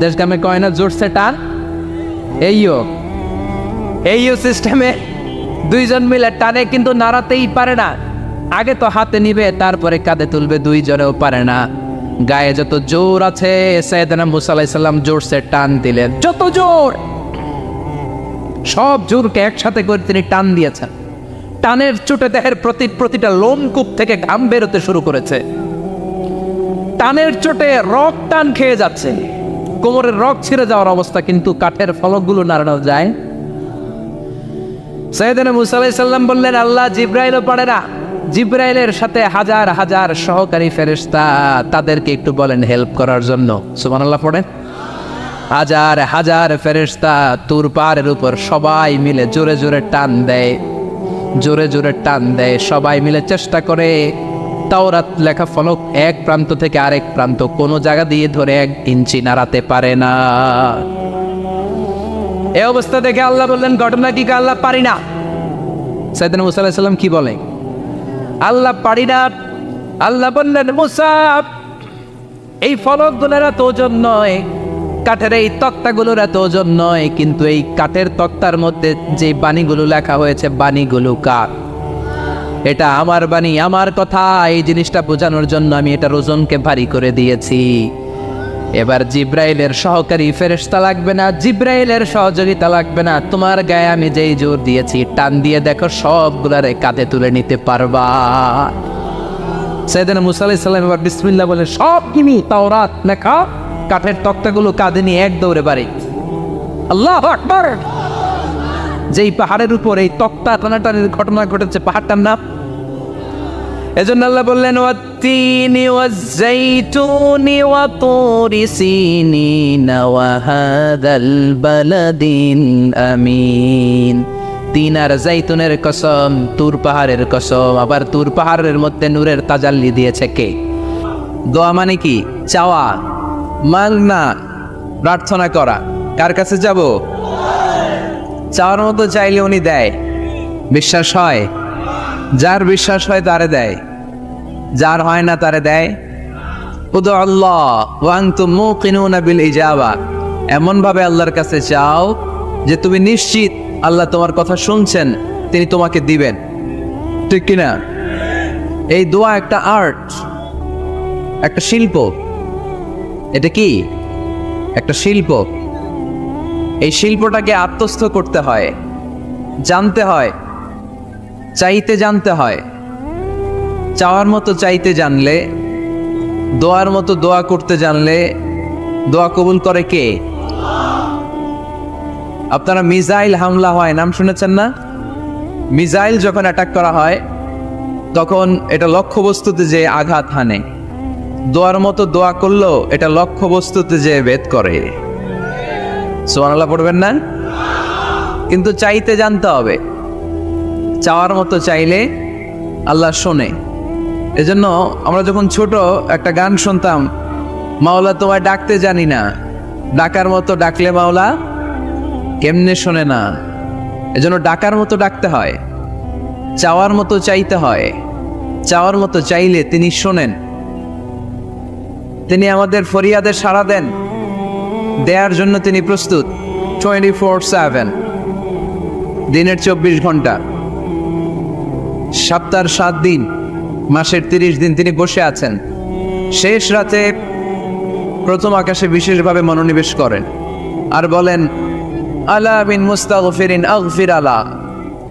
দেশগ্রামে কয় না জোরসে টান, এইও সিস্টেমে দুইজন মিলে টানে, কিন্তু নাড়াতেই পারে না। আগে তো হাতে নিবে, তারপরে কাঁধে তুলবে, দুইজনেও পারে না। গায়ে যত জোর আছে সাইয়েদনা মূসা আলাইহিস সালাম জোরসে টান দিলেন, যত জোর, সব জোরকে একসাথে করে তিনি টান দিয়েছেন। টানের চোটে দেহের প্রতিটা লোমকূপ থেকে ঘাম বেরোতে শুরু করেছে। টানের চোটে রক টান খেয়ে যাচ্ছে, কোমরের রক ছিঁড়ে যাওয়ার অবস্থা, কিন্তু কাঠের ফলকগুলো নাড়ানো যায়। সাইয়েদনা মূসা আলাইহিস সালাম বললেন আল্লাহ জিব্রাইলও পারে না। জিব্রাইলের সাথে হাজার হাজার সহকারী ফেরেশতা, তাদেরকে একটু বলেন হেল্প করার জন্য। সুবহানাল্লাহ পড়েন। হাজার হাজার ফেরেশতা তুর পাহাড়ের উপর সবাই মিলে জোরে জোরে টান দেয়, জোরে জোরে টান দেয়, সবাই মিলে চেষ্টা করে। তাওরাত লেখা ফলক এক প্রান্ত থেকে আরেক প্রান্ত কোনো জায়গা দিয়ে ধরে 1 ইঞ্চি নাড়াতে পারে না। এই অবস্থা দেখে আল্লাহ বললেন ঘটনা কি? আল্লাহ পারি না। সাইয়েদনা মূসা আলাইহিস সালাম কি বলে? আল্লাহ পারি না। আল্লাহ বললেন মূসা এই ফলকগুলোর এত ওজন নয়, কাঠের এই তক্তাগুলোর এত ওজন নয়, কিন্তু এই কাঠের তক্তার মধ্যে যে বাণীগুলো লেখা হয়েছে বাণীগুলো কার? এটা আমার বাণী, আমার কথা। এই জিনিসটা বোঝানোর জন্য আমি এটার ওজনকে ভারী করে দিয়েছি। এবার জিব্রাইলের সহকারী ফেরেশতা লাগবে না, জিব্রাইলের সহযোগিতা লাগবে না, তোমার গায়ে আমি যেই জোর দিয়েছি টান দিয়ে দেখো সবগুলারে কাঁধে তুলে নিতে পারবা। সাইয়েদনা মূসা আলাইহিস সালাম এবার বিসমিল্লাহ বলে সব কিনি তাওরাত লেখা কাঠের তক্তাগুলো কাঁধে নিয়ে এক দৌড়ে বাড়ি। আল্লাহু আকবার। যেই পাহাড়ের উপর এই তক্তা টানাটানির ঘটনা ঘটেছে, পাহাড়টার নাম, এজন্য আল্লাহ বললেন والتين والزيتون وطور سينين وهذا البلد الأمين তিন আর জাইতুনের কসম, তুর পাহাড়ের কসম। আবার তুর পাহাড়ের মধ্যে নূরের তাজাল্লি দিয়েছে কে? দোয়া মানে কি? চাওয়া, মাংনা, প্রার্থনা করা। কার কাছে যাব? চাওয়ার মতো চাইলে উনি দেয়। বিশ্বাস হয়? যার বিশ্বাস হয় তারে দেয়, যার হয় না তারে দেয়। উদু আল্লাহ ওয়া আনতুম মুকিনুনা বিল ইজাবা, এমন ভাবে আল্লাহর কাছে চাও যে তুমি নিশ্চিত আল্লাহ তোমার কথা শুনছেন, তিনি তোমাকে দিবেন। ঠিক কিনা? এই দোয়া একটা আর্ট, একটা শিল্প। এটা কি? একটা শিল্প। এই শিল্পটাকে আত্মস্থ করতে হয়, জানতে হয়, চাইতে জানতে হয়। চাওয়ার মতো চাইতে জানলে, দোয়ার মতো দোয়া করতে জানলে দোয়া কবুল করে কে? আপনারা মিসাইল হামলা হয় নাম শুনেছেন না? মিসাইল যখন অ্যাটাক করা হয় তখন এটা লক্ষ্যবস্তুতে যে আঘাত হানে। দোয়ার মতো দোয়া করলেও এটা লক্ষ্যবস্তুতে যে ভেদ করে। সুবহানাল্লাহ পড়বেন না? কিন্তু চাইতে জানতে হবে। চাওয়ার মতো চাইলে আল্লাহ শোনে। এজন্য আমরা যখন ছোট একটা গান শুনতাম, মাওলা তোমায় ডাকতে জানি না, ডাকার মতো ডাকলে মাওলা কেমনে শোনে না। এজন্য ডাকার মতো ডাকতে হয়, চাওয়ার মতো চাইতে হয়। চাওয়ার মতো চাইলে তিনি শোনেন, তিনি আমাদের ফরিয়াদে সাড়া দেন, দেওয়ার জন্য তিনি প্রস্তুত 24/7, দিনের 24 ঘন্টা, সপ্তাহের 7 দিন, মাসের 30 দিন তিনি বসে আছেন। শেষ রাতে প্রথম আকাশে বিশেষভাবে মনোনিবেশ করেন আর বলেন, আলা মিন মুস্তাগফিরিন আগফির আলা,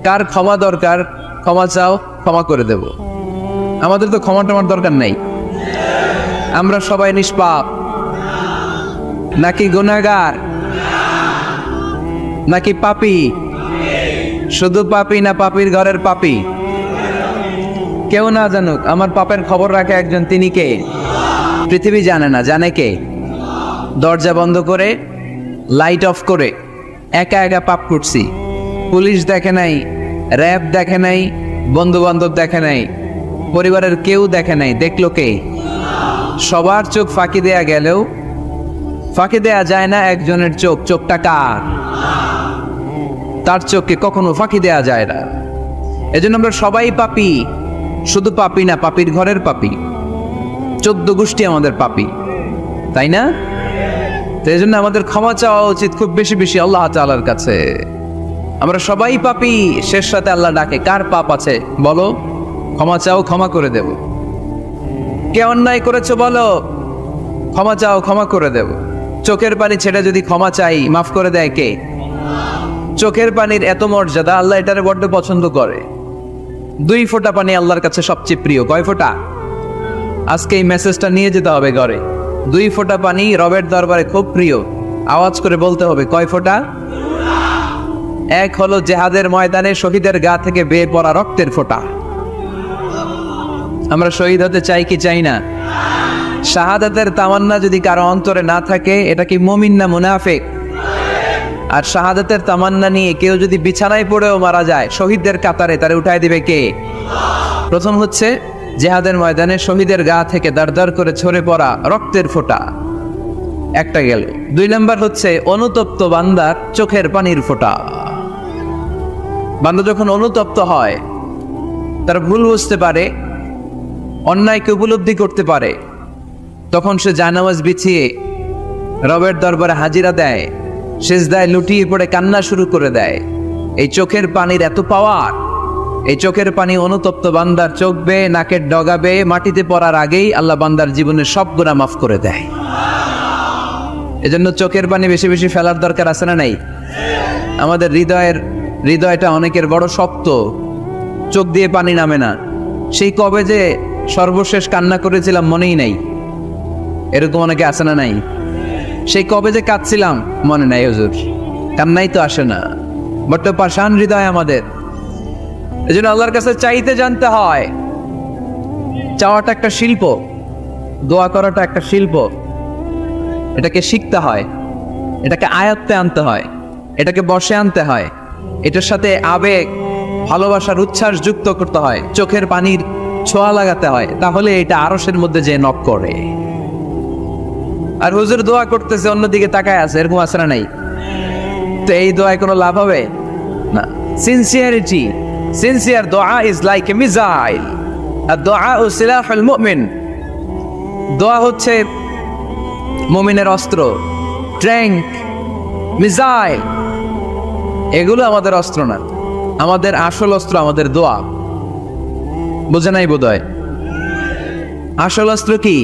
কার ক্ষমা দরকার ক্ষমা চাও, ক্ষমা করে দেব। আমাদের তো ক্ষমা টমার দরকার নাই, আমরা সবাই নিষ্পাপ। নাকি গুনাহগার? নাকি পাপী? শুধু পাপী না পাপীর ঘরের পাপী? কেউ না জানুক, আমার পাপের খবর রাখে একজন, তিনি কে? পৃথিবী জানে না, জানে কে? দরজা বন্ধ করে, লাইট অফ করে একা একা পাপ করছি। পুলিশ দেখে নাই, র্যাব দেখে নাই, বন্ধু বান্ধব দেখে নাই, পরিবারের কেউ দেখে নাই। দেখলো কে? সবার চোখ ফাঁকি দেয়া গেলেও ফাঁকি দেয়া যায় না একজনের চোখ। চোখটা কার? তার চোখকে কখনো ফাঁকি দেয়া যায় না। এজন্য আমরা সবাই পাপী। শুধু পাপী না, পাপীর ঘরের পাপী। 14 গোষ্ঠী আমাদের পাপী, তাই না? তো এই জন্য আমাদের ক্ষমা চাওয়া উচিত খুব বেশি বেশি আল্লাহ তাআলার কাছে। আমরা সবাই পাপী। শেষ রাতে আল্লাহ ডাকে, কার পাপ আছে বলো, ক্ষমা চাও, ক্ষমা করে দেব। কে অন্যায় করেছো বলো, ক্ষমা চাও, ক্ষমা করে দেব। চোখের পানি ছেড়ে যদি ক্ষমা চাই, মাফ করে দেয় কে? চোখের পানির এত মর্যাদা, আল্লাহ এটারে বড্ড পছন্দ করে। 2 ফোঁটা পানি আল্লাহর কাছে সবচেয়ে প্রিয়। কয় ফোঁটা? আজকে এই মেসেজটা নিয়ে যেতে হবে ঘরে। 2 ফোঁটা পানি রবের দরবারে খুব প্রিয়। আওয়াজ করে বলতে হবে, কয় ফোঁটা? এক হলো জেহাদের ময়দানে শহীদের গা থেকে বেয়ে পড়া রক্তের ফোঁটা। আমরা শহীদ হতে চাই কি চাই না? শাহাদাতের তামান্না যদি কারো অন্তরে না থাকে, এটা কি মুমিন না মুনাফিক? আর শাহাদাতের তামান্না নিয়ে কেউ যদি বিছানায় পড়েও মারা যায়, শহীদদের কাতারে তারে উঠায় দিবে কে? প্রথম হচ্ছে জেহাদের ময়দানে শহীদের গা থেকে দাঁড় করে ঝরে পড়া রক্তের ফোঁটা, একটা গেল। 2 নাম্বার হচ্ছে অনুতপ্ত বান্দার চোখের পানির ফোঁটা। বান্দা যখন অনুতপ্ত হয়, তার ভুল বুঝতে পারে, অন্যায়কে উপলব্ধি করতে পারে, তখন সে জানামাজ বিছিয়ে রবের দরবারে হাজিরা দেয়, সিজদায় লুটিয়ে পড়ে কান্না শুরু করে দেয়। এই চোখের পানির এত পাওয়ার। এই চোখের পানি অনুতপ্ত বান্দার চোখ বেয়ে, নাকের ডগা বেয়ে মাটিতে পড়ার আগেই আল্লাহ বান্দার জীবনের সব গুনাহ মাফ করে দেয়। এজন্য চোখের পানি বেশি বেশি ফেলার দরকার আছে না নাই? আমাদের হৃদয়টা অনেকের বড় শক্ত, চোখ দিয়ে পানি নামে না। সেই কবে যে সর্বশেষ কান্না করেছিলাম মনেই নাই, এরকম অনেকে আছে না নাই? সেই কবে যে কাঁদছিলাম মনে নাই হুজুর, কান্নাই তো আসে না। বড্ড পাষাণ হৃদয় আমাদের। এজন্য আল্লাহর কাছে চাইতে জানতে হয়। চাওয়াটা একটা শিল্প, দোয়া করাটা একটা শিল্প। এটাকে শিখতে হয়, এটাকে আয়ত্তে আনতে হয়, এটাকে বশে আনতে হয়, এটার সাথে আবেগ, ভালোবাসার উচ্ছ্বাস যুক্ত করতে হয়, চোখের পানির ছোঁয়া লাগাতে হয়, তাহলে এটা আরশের মধ্যে যে নক করে। আর হুজুর দোয়া করতেছে অন্যদিকে তাকায় আছে, এরকম আছে না নাই? তো এই দোয়ায় কোনো লাভ হবে না। সিনসিয়ারিটি, সিনসিয়ার দোয়া ইজ লাইক এ মিসাইল, আর দোয়া ও সিলাহুল মুমিন। দোয়া হচ্ছে মুমিনের অস্ত্র, ট্যাঙ্ক, মিসাইল। এগুলো আমাদের অস্ত্র না, আমাদের আসল অস্ত্র আমাদের দোয়া। বোঝে নাই বোধহয়? আসল অস্ত্র কি?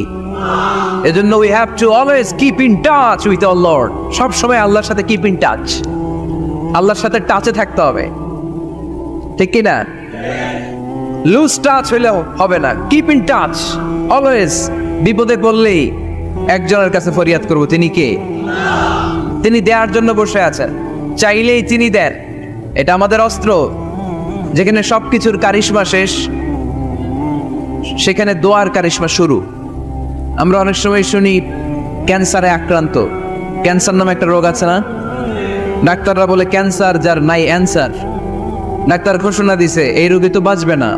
এজন্য we have to always keep in touch with our Lord. সব সময় আল্লাহর সাথে কিপ ইন টাচ, আল্লাহর সাথে টাচে থাকতে হবে, ঠিক কি না? লুজ টাচ হইলেও হবে না, কিপ ইন টাচ অলওয়েজ। বিপদে পড়লেই একজনের কাছে ফরিয়াদ করব, তিনি কে? তিনি দেওয়ার জন্য বসে আছেন, চাইলেই তিনি দেন। এটা আমাদের অস্ত্র। যেখানে সবকিছুর কারিশমা শেষ, সেখানে দোয়ার কারিশমা শুরু। আমরা অনেক সময় শুনি ক্যান্সারে আক্রান্ত, ক্যান্সার নামে একটা রোগ আছে না? ডাক্তাররা বলে ক্যান্সার যার নাই অ্যান্সার। ডাক্তার ঘোষণা দিছে এই রোগী তো বাঁচবে না,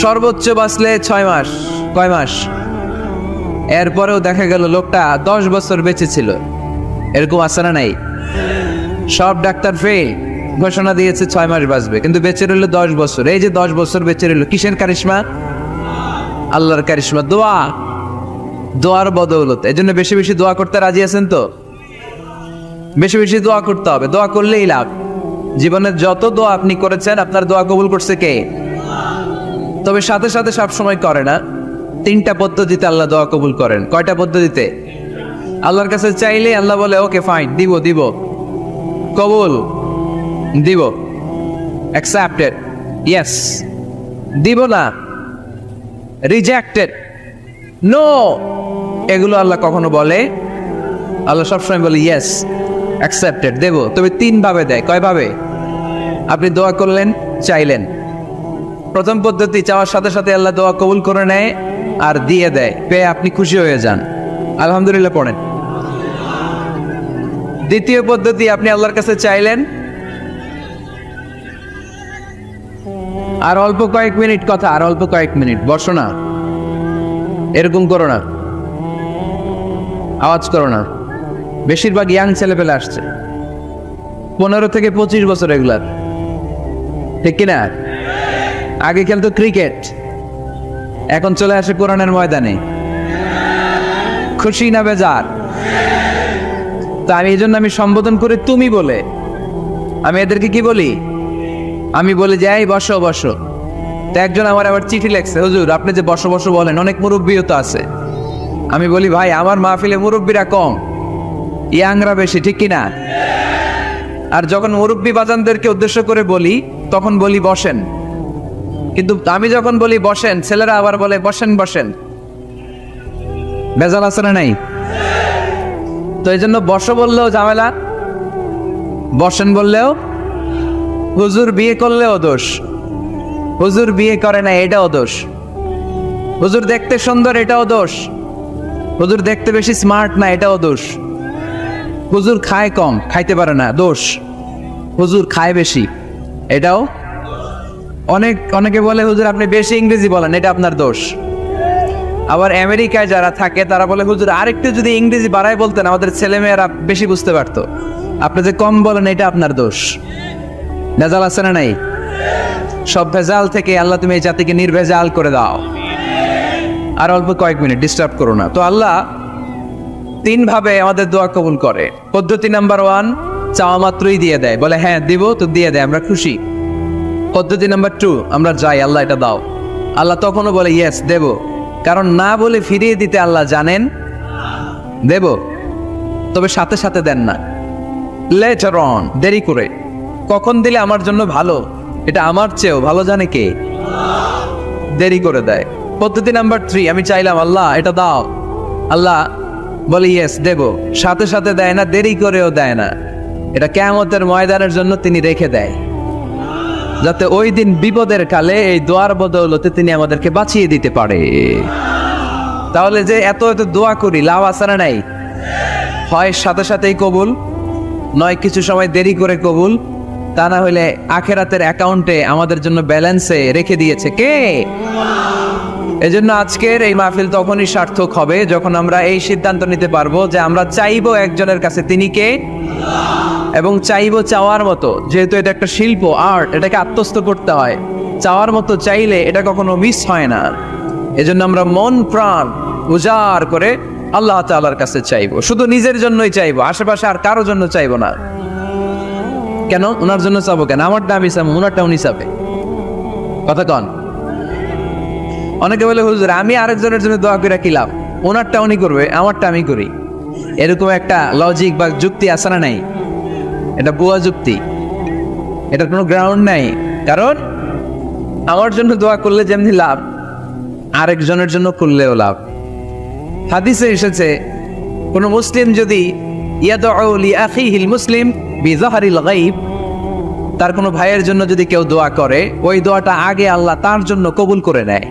সর্বোচ্চ বাঁচলে 6 মাস। কয় মাস? এরপরেও দেখা গেল লোকটা 10 বছর বেঁচে ছিল। এরকম আছে না নাই? সব ডাক্তার ফেল, ঘোষণা দিয়েছে 6 মাস বাঁচবে, কিন্তু বেঁচে রইল 10 বছর। এই যে 10 বছর বেঁচে রইল, কিসের কারিশমা? আল্লাহর কারিশমা, দোয়া, দোয়ার বদৌলত। এই জন্য বেশি বেশি দোয়া করতে রাজি আছেন তো? বেশি বেশি দোয়া করতে হবে, দোয়া করলেই লাভ। জীবনের যত দোয়া আপনি করেছেন, আপনার দোয়া কবুল করছে কে? তবে সাথে সাথে সব সময় করে না। 3টা পদ্ধতিতে আল্লাহ দোয়া কবুল করেন। কয়টা পদ্ধতিতে? আল্লাহর কাছে চাইলে আল্লাহ বলে ওকে ফাইন, দিব দিব, কবুল দিব, অ্যাকসেপ্টেড, ইয়েস। দিব না, রিজেক্টেড, নো। এগুলো আল্লাহ কখনো বলে? আল্লাহ সবসময় বলে ইয়েস, অ্যাকসেপ্টেড, দেব। তবে 3 ভাবে দেয়। কয় ভাবে? আপনি দোয়া করলেন, চাইলেন। প্রথম পদ্ধতি, চাওয়ার সাথে সাথে আল্লাহ দোয়া কবুল করে নেয় আর দিয়ে দেয়, পেয়ে আপনি খুশি হয়ে যান, আলহামদুলিল্লাহ পড়েন। দ্বিতীয় পদ্ধতি, আপনি আল্লাহর কাছে চাইলেন, আর অল্প কয়েক মিনিট কথা, আর অল্প কয়েক মিনিট, বসো না, এরকম করো না, আওয়াজ করো না। বেশিরভাগ ইয়াং ছেলেপেলে আসছে, 15 থেকে 25 বছর, এগুলার, ঠিক কিনা? আগে খেলতো ক্রিকেট, এখন চলে আসে কোরআনের ময়দানে। খুশি না বেজার? তা আমি এই জন্য আমি সম্বোধন করে তুমি বলে, আমি এদেরকে কি বলি? আমি বলি যে এই বসো বসো। তো একজন আমার আবার চিঠি লেখছে, হুজুর আপনি যে বসো বসো বলেন, অনেক মুরব্বিও তো আছে। আমি বলি ভাই, আমার মাহফিলে মুরব্বিরা কম, ইয়াংরা বেশি, ঠিক কিনা? আর যখন মুরব্বি বাজানদেরকে উদ্দেশ্য করে বলি, তখন বলি বসেন। কিন্তু আমি যখন বলি বসেন, ছেলেরা আবার বলে বসেন বসেন। বেজাল আছে না নাই? তো এই জন্য বসো বললেও ঝামেলা, বসেন বললেও। হুজুর বিয়ে করলেও দোষ, হুজুর বিয়ে করে না এটাও দোষ, হুজুর দেখতে সুন্দর এটাও দোষ, হুজুর দেখতে বেশি স্মার্ট না এটাও দোষ, হুজুর খায় কম, খাইতে পারে না, দোষ, হুজুর খায় বেশি, এটাও। অনেকে বলে হুজুর আপনি বেশি ইংরেজি বলেন, এটা আপনার দোষ। আবার আমেরিকায় যারা থাকে তারা বলে হুজুর আরেকটু যদি ইংরেজি বাড়ায় বলতেন আমাদের ছেলেমেয়েরা বেশি বুঝতে পারতো, আপনি যে কম বলেন এটা আপনার দোষ। ভেজাল আছে না নাই? সব ভেজাল থেকে আল্লাহ তুমি এই জাতিকে নির্ভেজাল করে দাও। আর অল্প কয়েক মিনিট, ডিস্টার্ব করো না। তো আল্লাহ 3 ভাবে আমাদের দোয়া কবুল করে। পদ্ধতি নাম্বার 1, চাওয়া মাত্রই দিয়ে দেয়, বলে হ্যাঁ দিব, তো দিয়ে দেয়, আমরা খুশি। পদ্ধতি নাম্বার 2, আমরা যাই, আল্লাহ এটা দাও, আল্লাহ তখনও বলে ইয়েস দেব, কারণ না বলে ফিরিয়ে দিতে আল্লাহ জানেন দেব, তবে সাথে সাথে দেন না, লেটার অন, দেরি করে। কখন দিলে আমার জন্য ভালো, এটা আমার চেয়েও ভালো জানে কে? দেরি করে দেয়। পদ্ধতি নাম্বার 3, আমি চাইলাম আল্লাহ এটা দাও, আল্লাহ বলে ইয়েস দেব, সাথে সাথে দেয় না, দেরি করেও দেয় না। এটা কিয়ামতের ময়দানের জন্য তিনি রেখে দেয়। যাতে ওই দিন বিপদের কালে এই দোয়ার বদৌলতে তিনি আমাদেরকে বাঁচিয়ে দিতে পারে। তাহলে যে এত এত দোয়া করি, লাভ আছে না নাই? হয় সাথে সাথেই কবুল, নয় কিছু সময় দেরি করে কবুল, তা না হইলে আখেরাতের অ্যাকাউন্টে আমাদের জন্য ব্যালেন্সে রেখে দিয়েছে কে? এজন্য আজকের এই মাহফিল তখনই সার্থক হবে যখন আমরা এই সিদ্ধান্ত নিতে পারবো যে আমরা চাইবো একজনের কাছে, তিনি কে? এবং চাইবো চাওয়ার মতো। যেহেতু এটা একটা শিল্প, আর্ট, এটাকে আত্মস্থ করতে হয়। চাওয়ার মতো চাইলে এটা কখনো মিস হয় না। এজন্য আমরা মন প্রাণ উজাড় করে আল্লাহ তাআলার কাছে চাইবো, শুধু নিজের জন্যই চাইবো, আশেপাশে আর কারোর জন্য চাইবো না। কেন? ওনার জন্য চাবো কেন? আমারটা আমি চাবো, ওনারটা উনি চাবে। কথা কন? অনেকে বলে হুজুর আমি আরেকজনের জন্য দোয়া করে কি লাভ? ওনারটা উনি করবে, আমারটা আমি করি। এরকম একটা লজিক বা যুক্তি আছে না নাই? এটা ভুয়া যুক্তি, এটার কোনো গ্রাউন্ড নাই। কারণ আমার জন্য দোয়া করলে যেমনি লাভ, আরেকজনের জন্য করলেও লাভ। হাদিসে এসেছে কোন মুসলিম যদি ইয়াদউ লিআখিহিল মুসলিম বিযাহরিল গায়ব, তার কোনো ভাইয়ের জন্য যদি কেউ দোয়া করে, ওই দোয়াটা আগে আল্লাহ তার জন্য কবুল করে নেয়।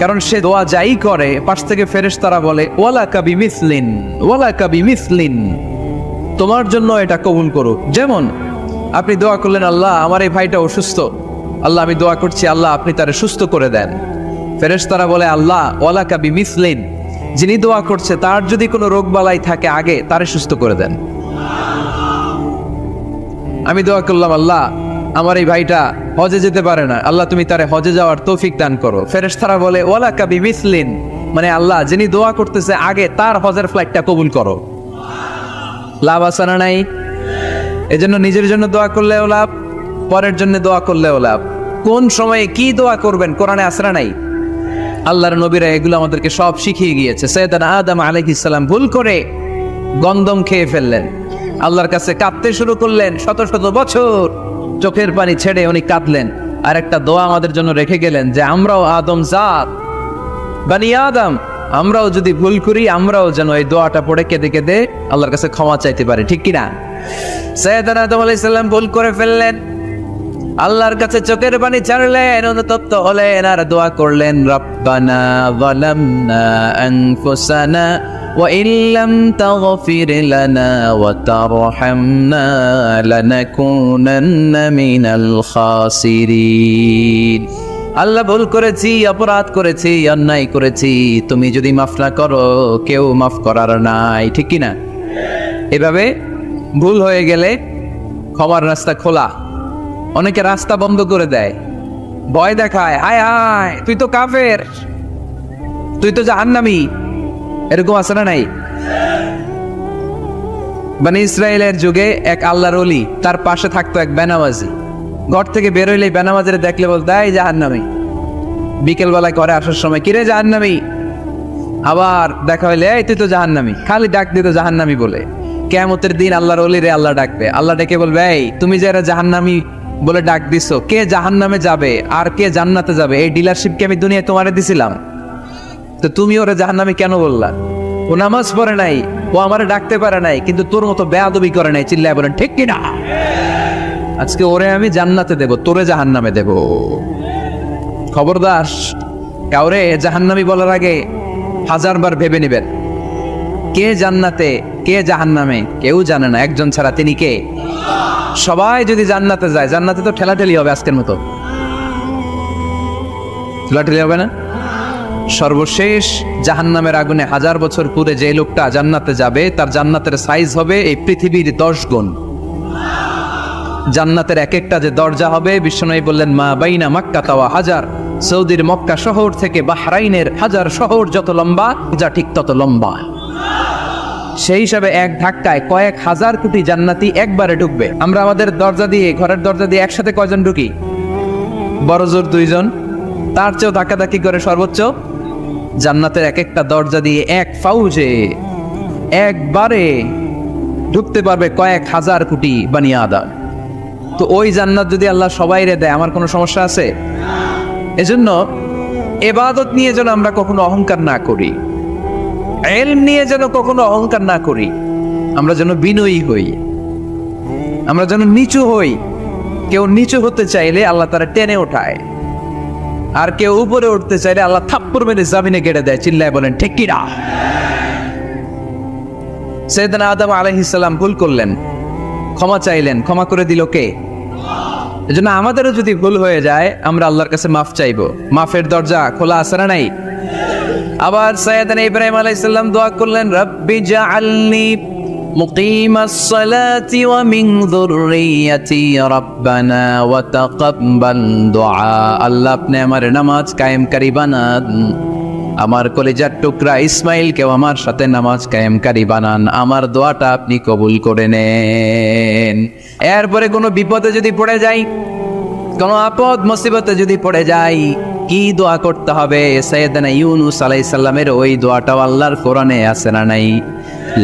কারণ সে দোয়া যাই করে, পাশ থেকে ফেরেশতারা বলে ওয়ালাকা বিমিসলিন, ওয়ালাকা বিমিসলিন, তোমার জন্য এটা কবুল করুক। যেমন আপনি দোয়া করলেন, আল্লাহ আমার এই ভাইটা অসুস্থ, আল্লাহ আমি দোয়া করছি আল্লাহ আপনি তারে সুস্থ করে দেন। ফেরেশতারা বলে আল্লাহ ওয়ালাকা বিমিসলিন, যিনি দোয়া করছে তার যদি কোনো রোগ বালাই থাকে আগে তারে সুস্থ করে দেন। আমি দোয়া করলাম আল্লাহ আমার এই ভাইটা হজে যেতে পারে না, আল্লাহ তুমি তারে হজে যাওয়ার তৌফিক দান করো। ফেরেশতারা বলে ওয়ালাকা বিমিসলিন, মানে আল্লাহ যিনি দোয়া করতেছে আগে তার হজের ফ্লাইটটা কবুল করো। লাভ আছে না নাই? এজন্য নিজের জন্য দোয়া করলেও লাভ, পরের জন্য দোয়া করলেও লাভ। কোন সময়ে কি দোয়া করবেন কোরআনে আছে না নাই? আল্লাহর নবীরা এগুলো আমাদেরকে সব শিখিয়ে গিয়েছে। সাইয়েদানা আদম আলাইহিস সালাম ভুল করে গন্ধম খেয়ে ফেললেন, আল্লাহর কাছে কাঁদতে শুরু করলেন, শত শত বছর চোখের পানি ছেড়ে উনি কাঁদলেন। আর একটা দোয়া আমাদের জন্য রেখে গেলেন যে আমরাও আদম জাত, বানি আদম, আমরাও যদি ভুল করি আমরাও যেন এই দোয়াটা পড়ে কেঁদে কেঁদে আল্লাহর কাছে ক্ষমা চাইতে পারি, ঠিক কিনা? সাইয়েদানা আদম আলাইহিস সালাম ভুল করে ফেললেন, আল্লাহর কাছে চোখের পানি ছাড়লেন, অনুতপ্ত হলেন আর দোয়া করলেন রব্বানা যালামনা আনফুসানা ওয়া ইল্লাম তাগফির লানা ওয়া তারহামনা লানাকুনান্না মিনাল খাসিরিন। আল্লাহ ভুল করেছি, অপরাধ করেছি, অন্যায় করেছি, তুমি যদি মাফ না করো কেউ মাফ করার নাই, ঠিক কিনা? এভাবে ভুল হয়ে গেলে ক্ষমার রাস্তা খোলা। অনেকে রাস্তা বন্ধ করে দেয়, ভয় দেখায়, হায় হায় তুই তো কাফের, তুই তো জাহান্নামী, এরকম আছে না নাই? বনি ইসরায়েলের যুগে এক আল্লাহর ওলি, তার পাশে থাকতো এক বেনামাজি। ঘর থেকে বেরোইলেই বেনামাজিরে দেখলে বলতো এই জাহান্নামী। বিকেল বেলায় ঘরে আসার সময় কিরে জাহান্নামী, আবার দেখা হইলে এই তুই তো জাহান্নামী, খালি ডাক দিত জাহান্নামী বলে। কিয়ামতের দিন আল্লাহর ওলিরে আল্লাহ ডাকবে, আল্লাহ ডেকে বলবে এই তুমি যারা জাহান্নামী বলে ডাক দিছো, কে জাহান্নামে যাবে আর কে জান্নাতে যাবে এই ডিলারশিপ কি আমি দুনিয়ায় তোমারে দিছিলাম? তো তুমি ওরে জাহান্নামী কেন বললা? ও নামাজ পড়ে নাই, ও আমারে ডাকতে পারে নাই, কিন্তু তোর মতো বেয়াদবি করে নাই, চিল্লায় বলেন ঠিক কিনা? আজকে ওরে আমি জান্নাতে দেব, তোরে জাহান্নামে দেব। খবরদার, কাউরে জাহান্নামী বলার আগে 1000বার ভেবে নেবেন। কে জান্নাতে কে জাহান্নামে কেউ জানে না, একজন ছাড়া, তিনি কে? সবাই যদি জান্নাতে যায়, জান্নাতে তো ঠেলাঠেলি হবে আজকের মতো, ঠেলাঠেলি হবে না? সর্বশেষ জাহান্নামের আগুনে 1000 বছর পুরে যে লোকটা জান্নাতে যাবে, তার জান্নাতের সাইজ হবে এই পৃথিবীর 10 গুণ। জান্নাতের এক একটা যে দরজা হবে, বিশ্বনবী বললেন মা বাইনা মক্কা ওয়া হাজার, সৌদির মক্কা শহর থেকে বাহরাইনের হাজার শহর যত লম্বা, যা ঠিক তত লম্বা। সেই হিসাবে এক ধাক্কায় কয়েক হাজার কোটি জান্নাতি একবারে ঢুকবে। আমরা আমাদের দরজা দিয়ে, ঘরের দরজা দিয়ে একসাথে কয়জন ঢুকি? বড় জোর 2 জন, তার চেয়েও ধাক্কাধাক্কি করে সর্বোচ্চ। জান্নাতের এক একটা দরজা দিয়ে এক ফাউজে একবারে ঢুকতে পারবে কয়েক হাজার কোটি বানি আদম। তো ওই জান্নাত যদি আল্লাহ সবাইরে দেয়, আমার কোনো সমস্যা আছে? এজন্য ইবাদত নিয়ে যেন আমরা কখনো অহংকার না করি, ইলম নিয়ে যেন কখনো অহংকার না করি, আমরা যেন বিনয়ী হই, আমরা যেন নিচু হই। কেউ নিচু হতে চাইলে আল্লাহ তারা টেনে ওঠায়, আর কেউ উপরে উঠতে চাইলে আল্লাহ থাপ্পড় মেরে জামিনে গেড়ে দেয়। চিল্লায় বলেন ঠিক কি না? সাইয়েদনা আদম আলাইহিস সালাম ভুল করলেন, ক্ষমা চাইলেন, ক্ষমা করে দিল কে? এজন্য আমাদেরও যদি ভুল হয়ে যায় আমরা আল্লাহর কাছে মাফ চাইবো। মাফের দরজা খোলা আছে না নাই? আবার সাইয়েদনা ইব্রাহিম আলাইহিস সালাম দোয়া করলেন, রব্বি জাআলনি মুকিমাস সালাতি ওয়া মিন যুররিয়াতি রব্বানা ওয়া তাকাব্বাল দুআ। আল্লাহ আপনি আমার নামাজ কায়েমকারী বানান, আমার কলিজার টুকরা ইসমাইলকেও আমার সাথে নামাজ কায়েমকারী বানান, আমার দোয়াটা আপনি কবুল করে নেন। এরপরে কোনো বিপদে যদি পড়ে যাই, কোনো আপদ মুসিবতে যদি পড়ে যাই, কি দোয়া করতে হবে? সাইয়েদনা ইউনূস আলাইহিস সালামের ওই দোয়াটাও আল্লাহর কোরআনে আছে না নাই?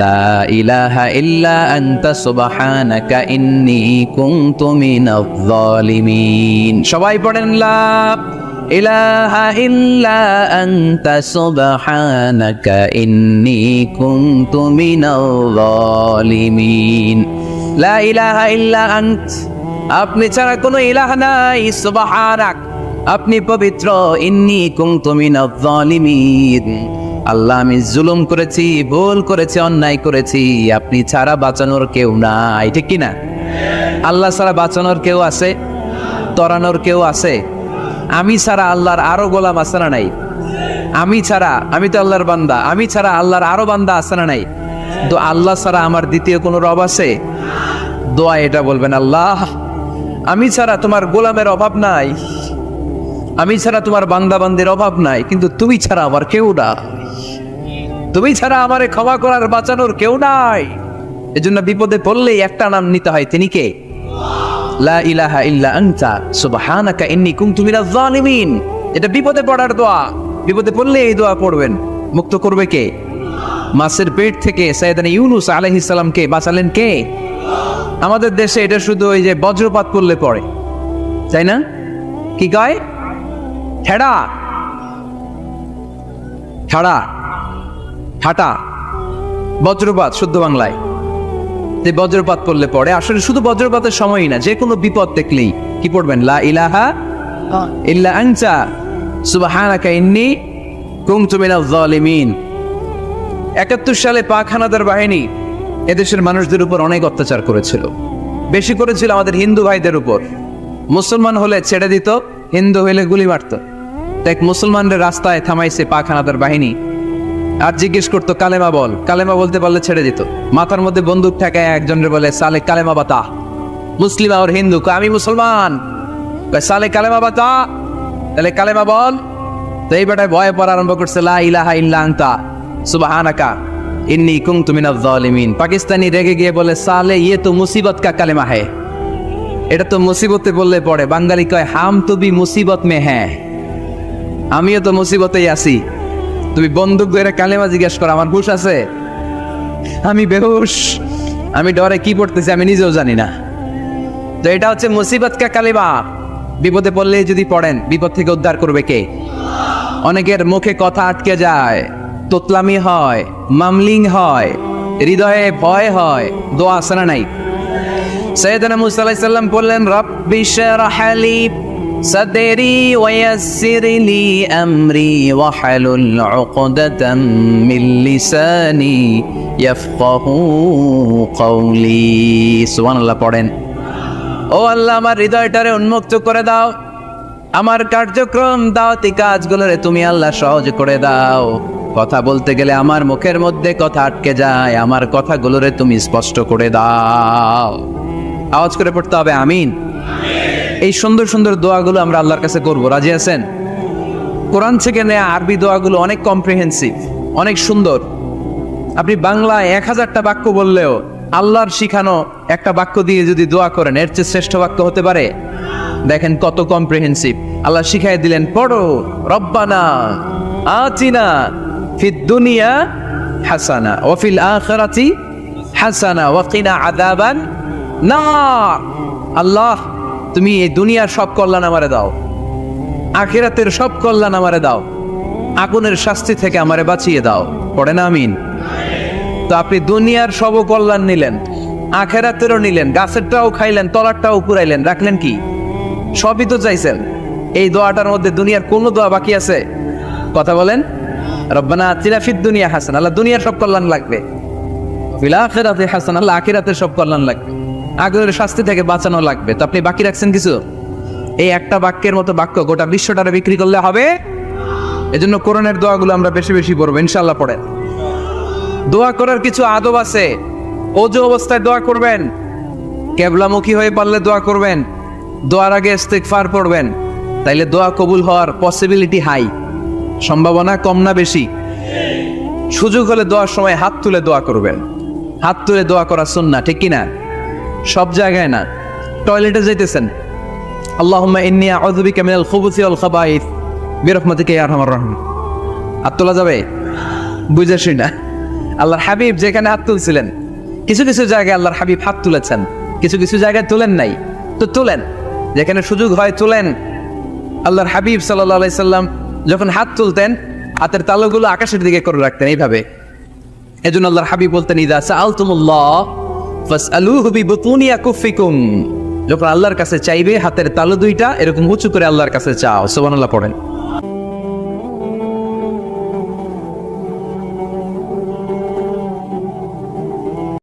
লা ইলাহা ইল্লা আনতা সুবহানাকা ইন্নী কুনতু মিনাজ জালিমিন। সবাই পড়েন লা ইলাহা ইল্লা আনতা সুবহানাকা ইন্নী কুনতু মিনাল জালিমিন। লা ইলাহা ইল্লা আন্ত, আপনি ছাড়া কোনো ইলাহ নাই, সুবহানাক, আপনি পবিত্র, ইন্নী কুনতু মিনাজ জালিমিন, আল্লাহ আমি জুলুম করেছি, ভুল করেছি, অন্যায় করেছি, আপনি ছাড়া বাঁচানোর কেউ নাই। ঠিক কি না? আল্লাহ ছাড়া বাঁচানোর কেউ আছে? তরানোর কেউ আছে? আমি ছাড়া আল্লাহর আরো গোলাম আছে না নাই? আমি ছাড়া, আমি তো আল্লাহর বান্দা, আমি ছাড়া আল্লাহর আরো বান্দা আছে না নাই? তো আল্লাহ ছাড়া আমার দ্বিতীয় কোনো রব আছে? দোয়া এটা বলবেন, আল্লাহ আমি ছাড়া তোমার গোলামের অভাব নাই, আমি ছাড়া তোমার বান্দা বান্দির অভাব নাই, কিন্তু তুমি ছাড়া আমার কেউ না, তুমি ছাড়া আমারে ক্ষমা করার বাঁচানোর কেউ নাই। এজন্য বিপদে পড়লেই একটা নাম নিতে হয়, তিনি কে? লা ইলাহা ইল্লা আনতা সুবহানাকা ইন্নী কুনতু মিনাজ জালিমিন। এটা বিপদে পড়ার দোয়া, বিপদে পড়লে এই দোয়া পড়বেন। মুক্ত করবে কে? মাছের পেট থেকে সাইয়েদনা ইউনূস আলাইহিস সালামকে বাঁচালেন কে? আমাদের দেশে এটা শুধু ওই যে বজ্রপাত করলে পড়ে, তাই না? কি কয়? ঠেড়া, ঠাড়া, ঠাটা, বজ্রপাত শুদ্ধ বাংলায়। যে বজ্রপাত করলে পড়ে, আসলে শুধু বজ্রপাতের সময়ই না, যে কোনো বিপদ দেখলেই কি পড়বেন? লা ইলাহা ইল্লা আনতা সুবহানাকা ইন্নী কুনতু মিনাজ জালিমিন। ৭১ সালে পাক হানাদার বাহিনী এদেশের মানুষদের উপর অনেক অত্যাচার করেছিল, বেশি করেছিল আমাদের হিন্দু ভাইদের উপর। মুসলমান হলে ছেড়ে দিত, হিন্দু হইলে গুলি মারত। দেখ মুসলমানদের রাস্তায় থামাইছে পাক হানাদার বাহিনী, আর জিজ্ঞেস করতো কালেমা বল, কালেমা বলতে পারলে ছেড়ে দিত। মাথার মধ্যে বন্দুক ঠেকায় একজনের বলে সালে কালেমা বাতা, মুসলিম আর হিন্দু, আমি মুসলমান, সালে কালেমা বাতা, তাহলে কালেমা বল। তো এই বেটায় ভয়ে পড়া আরম্ভ করছে, লা ইলাহা ইল্লা আনতা সুবহানাকা ইন্নী কুনতু মিনাজ জালিমিন। পাকিস্তানি রেগে গিয়ে বলে, সালে ইয়ে তো মুসিবত কা কালেমা হ্যায়, এটা তো মুসিবতে বললে পড়ে। বাঙালি কয়, হাম তো ভি মুসিবত মে হ্যাঁ, আমিও তো মুসিবতেই আছি, তুমি বন্দুক ধরে কালেমা জিজ্ঞেস করো, আমার হুশ আছে? আমি বেহুশ, আমি ডরে কি পড়তেছি আমি নিজেও জানি না। তো এটা হচ্ছে মুসিবত কা কালেমা। বিপদে পড়লে যদি পড়েন, বিপদ থেকে উদ্ধার করবে কে? অনেকের মুখে কথা আটকে যায়, তোতলামি হয়, মামলিং হয়, হৃদয়ে ভয় হয়, দোয়া আছে না নাই? সাইয়েদনা মুসা আলাইহিস সালাম বললেন, রব্বি শরহ লি সাদরি ওয়া ইয়াসসির লি আমরি ওয়াহলুল উকদাতাম মিন লিসানি ইয়াফকাহু কওলি। সুবহানাল্লাহ পড়েন। ও আল্লাহ, আমার হৃদয়টারে উন্মুক্ত করে দাও, আমার কার্যক্রম দাওয়াতি কাজগুলোরে তুমি আল্লাহ সহজ করে দাও। কথা বলতে গেলে আমার মুখের মধ্যে কথা আটকে যায়, আমার কথাগুলোরে তুমি স্পষ্ট করে দাও। আওয়াজ করে পড়তে হবে আমিন। এই সুন্দর সুন্দর দোয়াগুলো আমরা আল্লাহর কাছে করব, রাজি আছেন? কোরআন থেকে নেয়া আরবি দোয়াগুলো অনেক কম্প্রিহেন্সিভ, অনেক সুন্দর। আপনি বাংলায় 1000টা বাক্য বললেও আল্লাহর শিখানো একটা বাক্য দিয়ে যদি দোয়া করেন, এর চেয়ে শ্রেষ্ঠ বাক্য হতে পারে? দেখেন কত কম্প্রিহেন্সিভ। আল্লাহ শিখাই দিলেন, পড়ো, রব্বানা আতিনা ফিদ দুনিয়া হাসানা ওয়া ফিল আখিরাতি হাসানা ওয়া কিনা আযাবান নার। আল্লাহ তুমি এই দুনিয়ার সব কল্যাণ আমারে দাও, আখিরাতের সব কল্যাণ আমারে দাও, আগুনের শাস্তি থেকে আমারে বাঁচিয়ে দাও। পড়ে না আমিন? তো আপনি দুনিয়ার সব কল্যাণ নিলেন, আখেরাতেরও নিলেন, গাছেরটাও খাইলেন, তলারটাও পুরাইলেন, রাখলেন কি? সবই তো চাইছেন। এই দোয়াটার মধ্যে দুনিয়ার কোনো দোয়া বাকি আছে? কথা বলেন। রব্বানা আতিনা ফিদ দুনিয়া হাসান, আল্লাহ দুনিয়ার সব কল্যাণ লাগবে। ফিল আখিরাতি হাসান, আল্লাহ আখিরাতের সব কল্যাণ লাগবে। আগের শাস্তি থেকে বাঁচানো লাগবে। তো আপনি বাকি রাখছেন কিছু? এই একটা বাক্যের মতো বাক্য গোটা বিশ্বটারে বিক্রি করলে হবে। এজন্য কোরআনের দোয়াগুলো আমরা বেশি বেশি পড়বো, ইনশাআল্লাহ পড়েন। দোয়া করার কিছু আদব আছে। ওযু অবস্থায় দোয়া করবেন, কেবলামুখী হয়ে পারলে দোয়া করবেন, দোয়ার আগে ইস্তিগফার পড়বেন, তাইলে দোয়া কবুল হওয়ার পসিবিলিটি হাই, সম্ভাবনা কম না বেশি? সুযোগ হলে দোয়ার সময় হাত তুলে দোয়া করবেন। হাত তুলে দোয়া করা সুন্নাহ, ঠিক কিনা? সব জায়গায় না। টয়লেটে যাইতেছেন, আল্লাহুম্মা ইন্নী আউযু বিকা মিনাল খুবুসি ওয়াল খাবাইস বিরহমাতিকা ইয়া আরহামার রাহিমিন। হাত তোলা যাবে? বুঝেছি না। আল্লাহর হাবিব যেখানে হাত তুলছিলেন, কিছু কিছু জায়গায় আল্লাহর হাবিব হাত তুলেছেন, কিছু কিছু জায়গায় তুলেন নাই। তো তুলেন, যেখানে সুযোগ হয় তুলেন। আল্লাহর হাবিব সাল্লাল্লাহু আলাইহি সাল্লাম যখন হাত তুলতেন, হাতের তালুগুলো আকাশের দিকে করে রাখতেন এইভাবে। এজন্য আল্লাহর হাবিব বলতেন, ইযা সাআলতুমুল্লাহ ফাসআলুহু বিবুতুনি আকুফিকুম। যখন আল্লাহর কাছে চাইবে, হাতের তালু দুইটা এরকম উঁচু করে আল্লাহর কাছে চাও। সুবহানাল্লাহ পড়েন।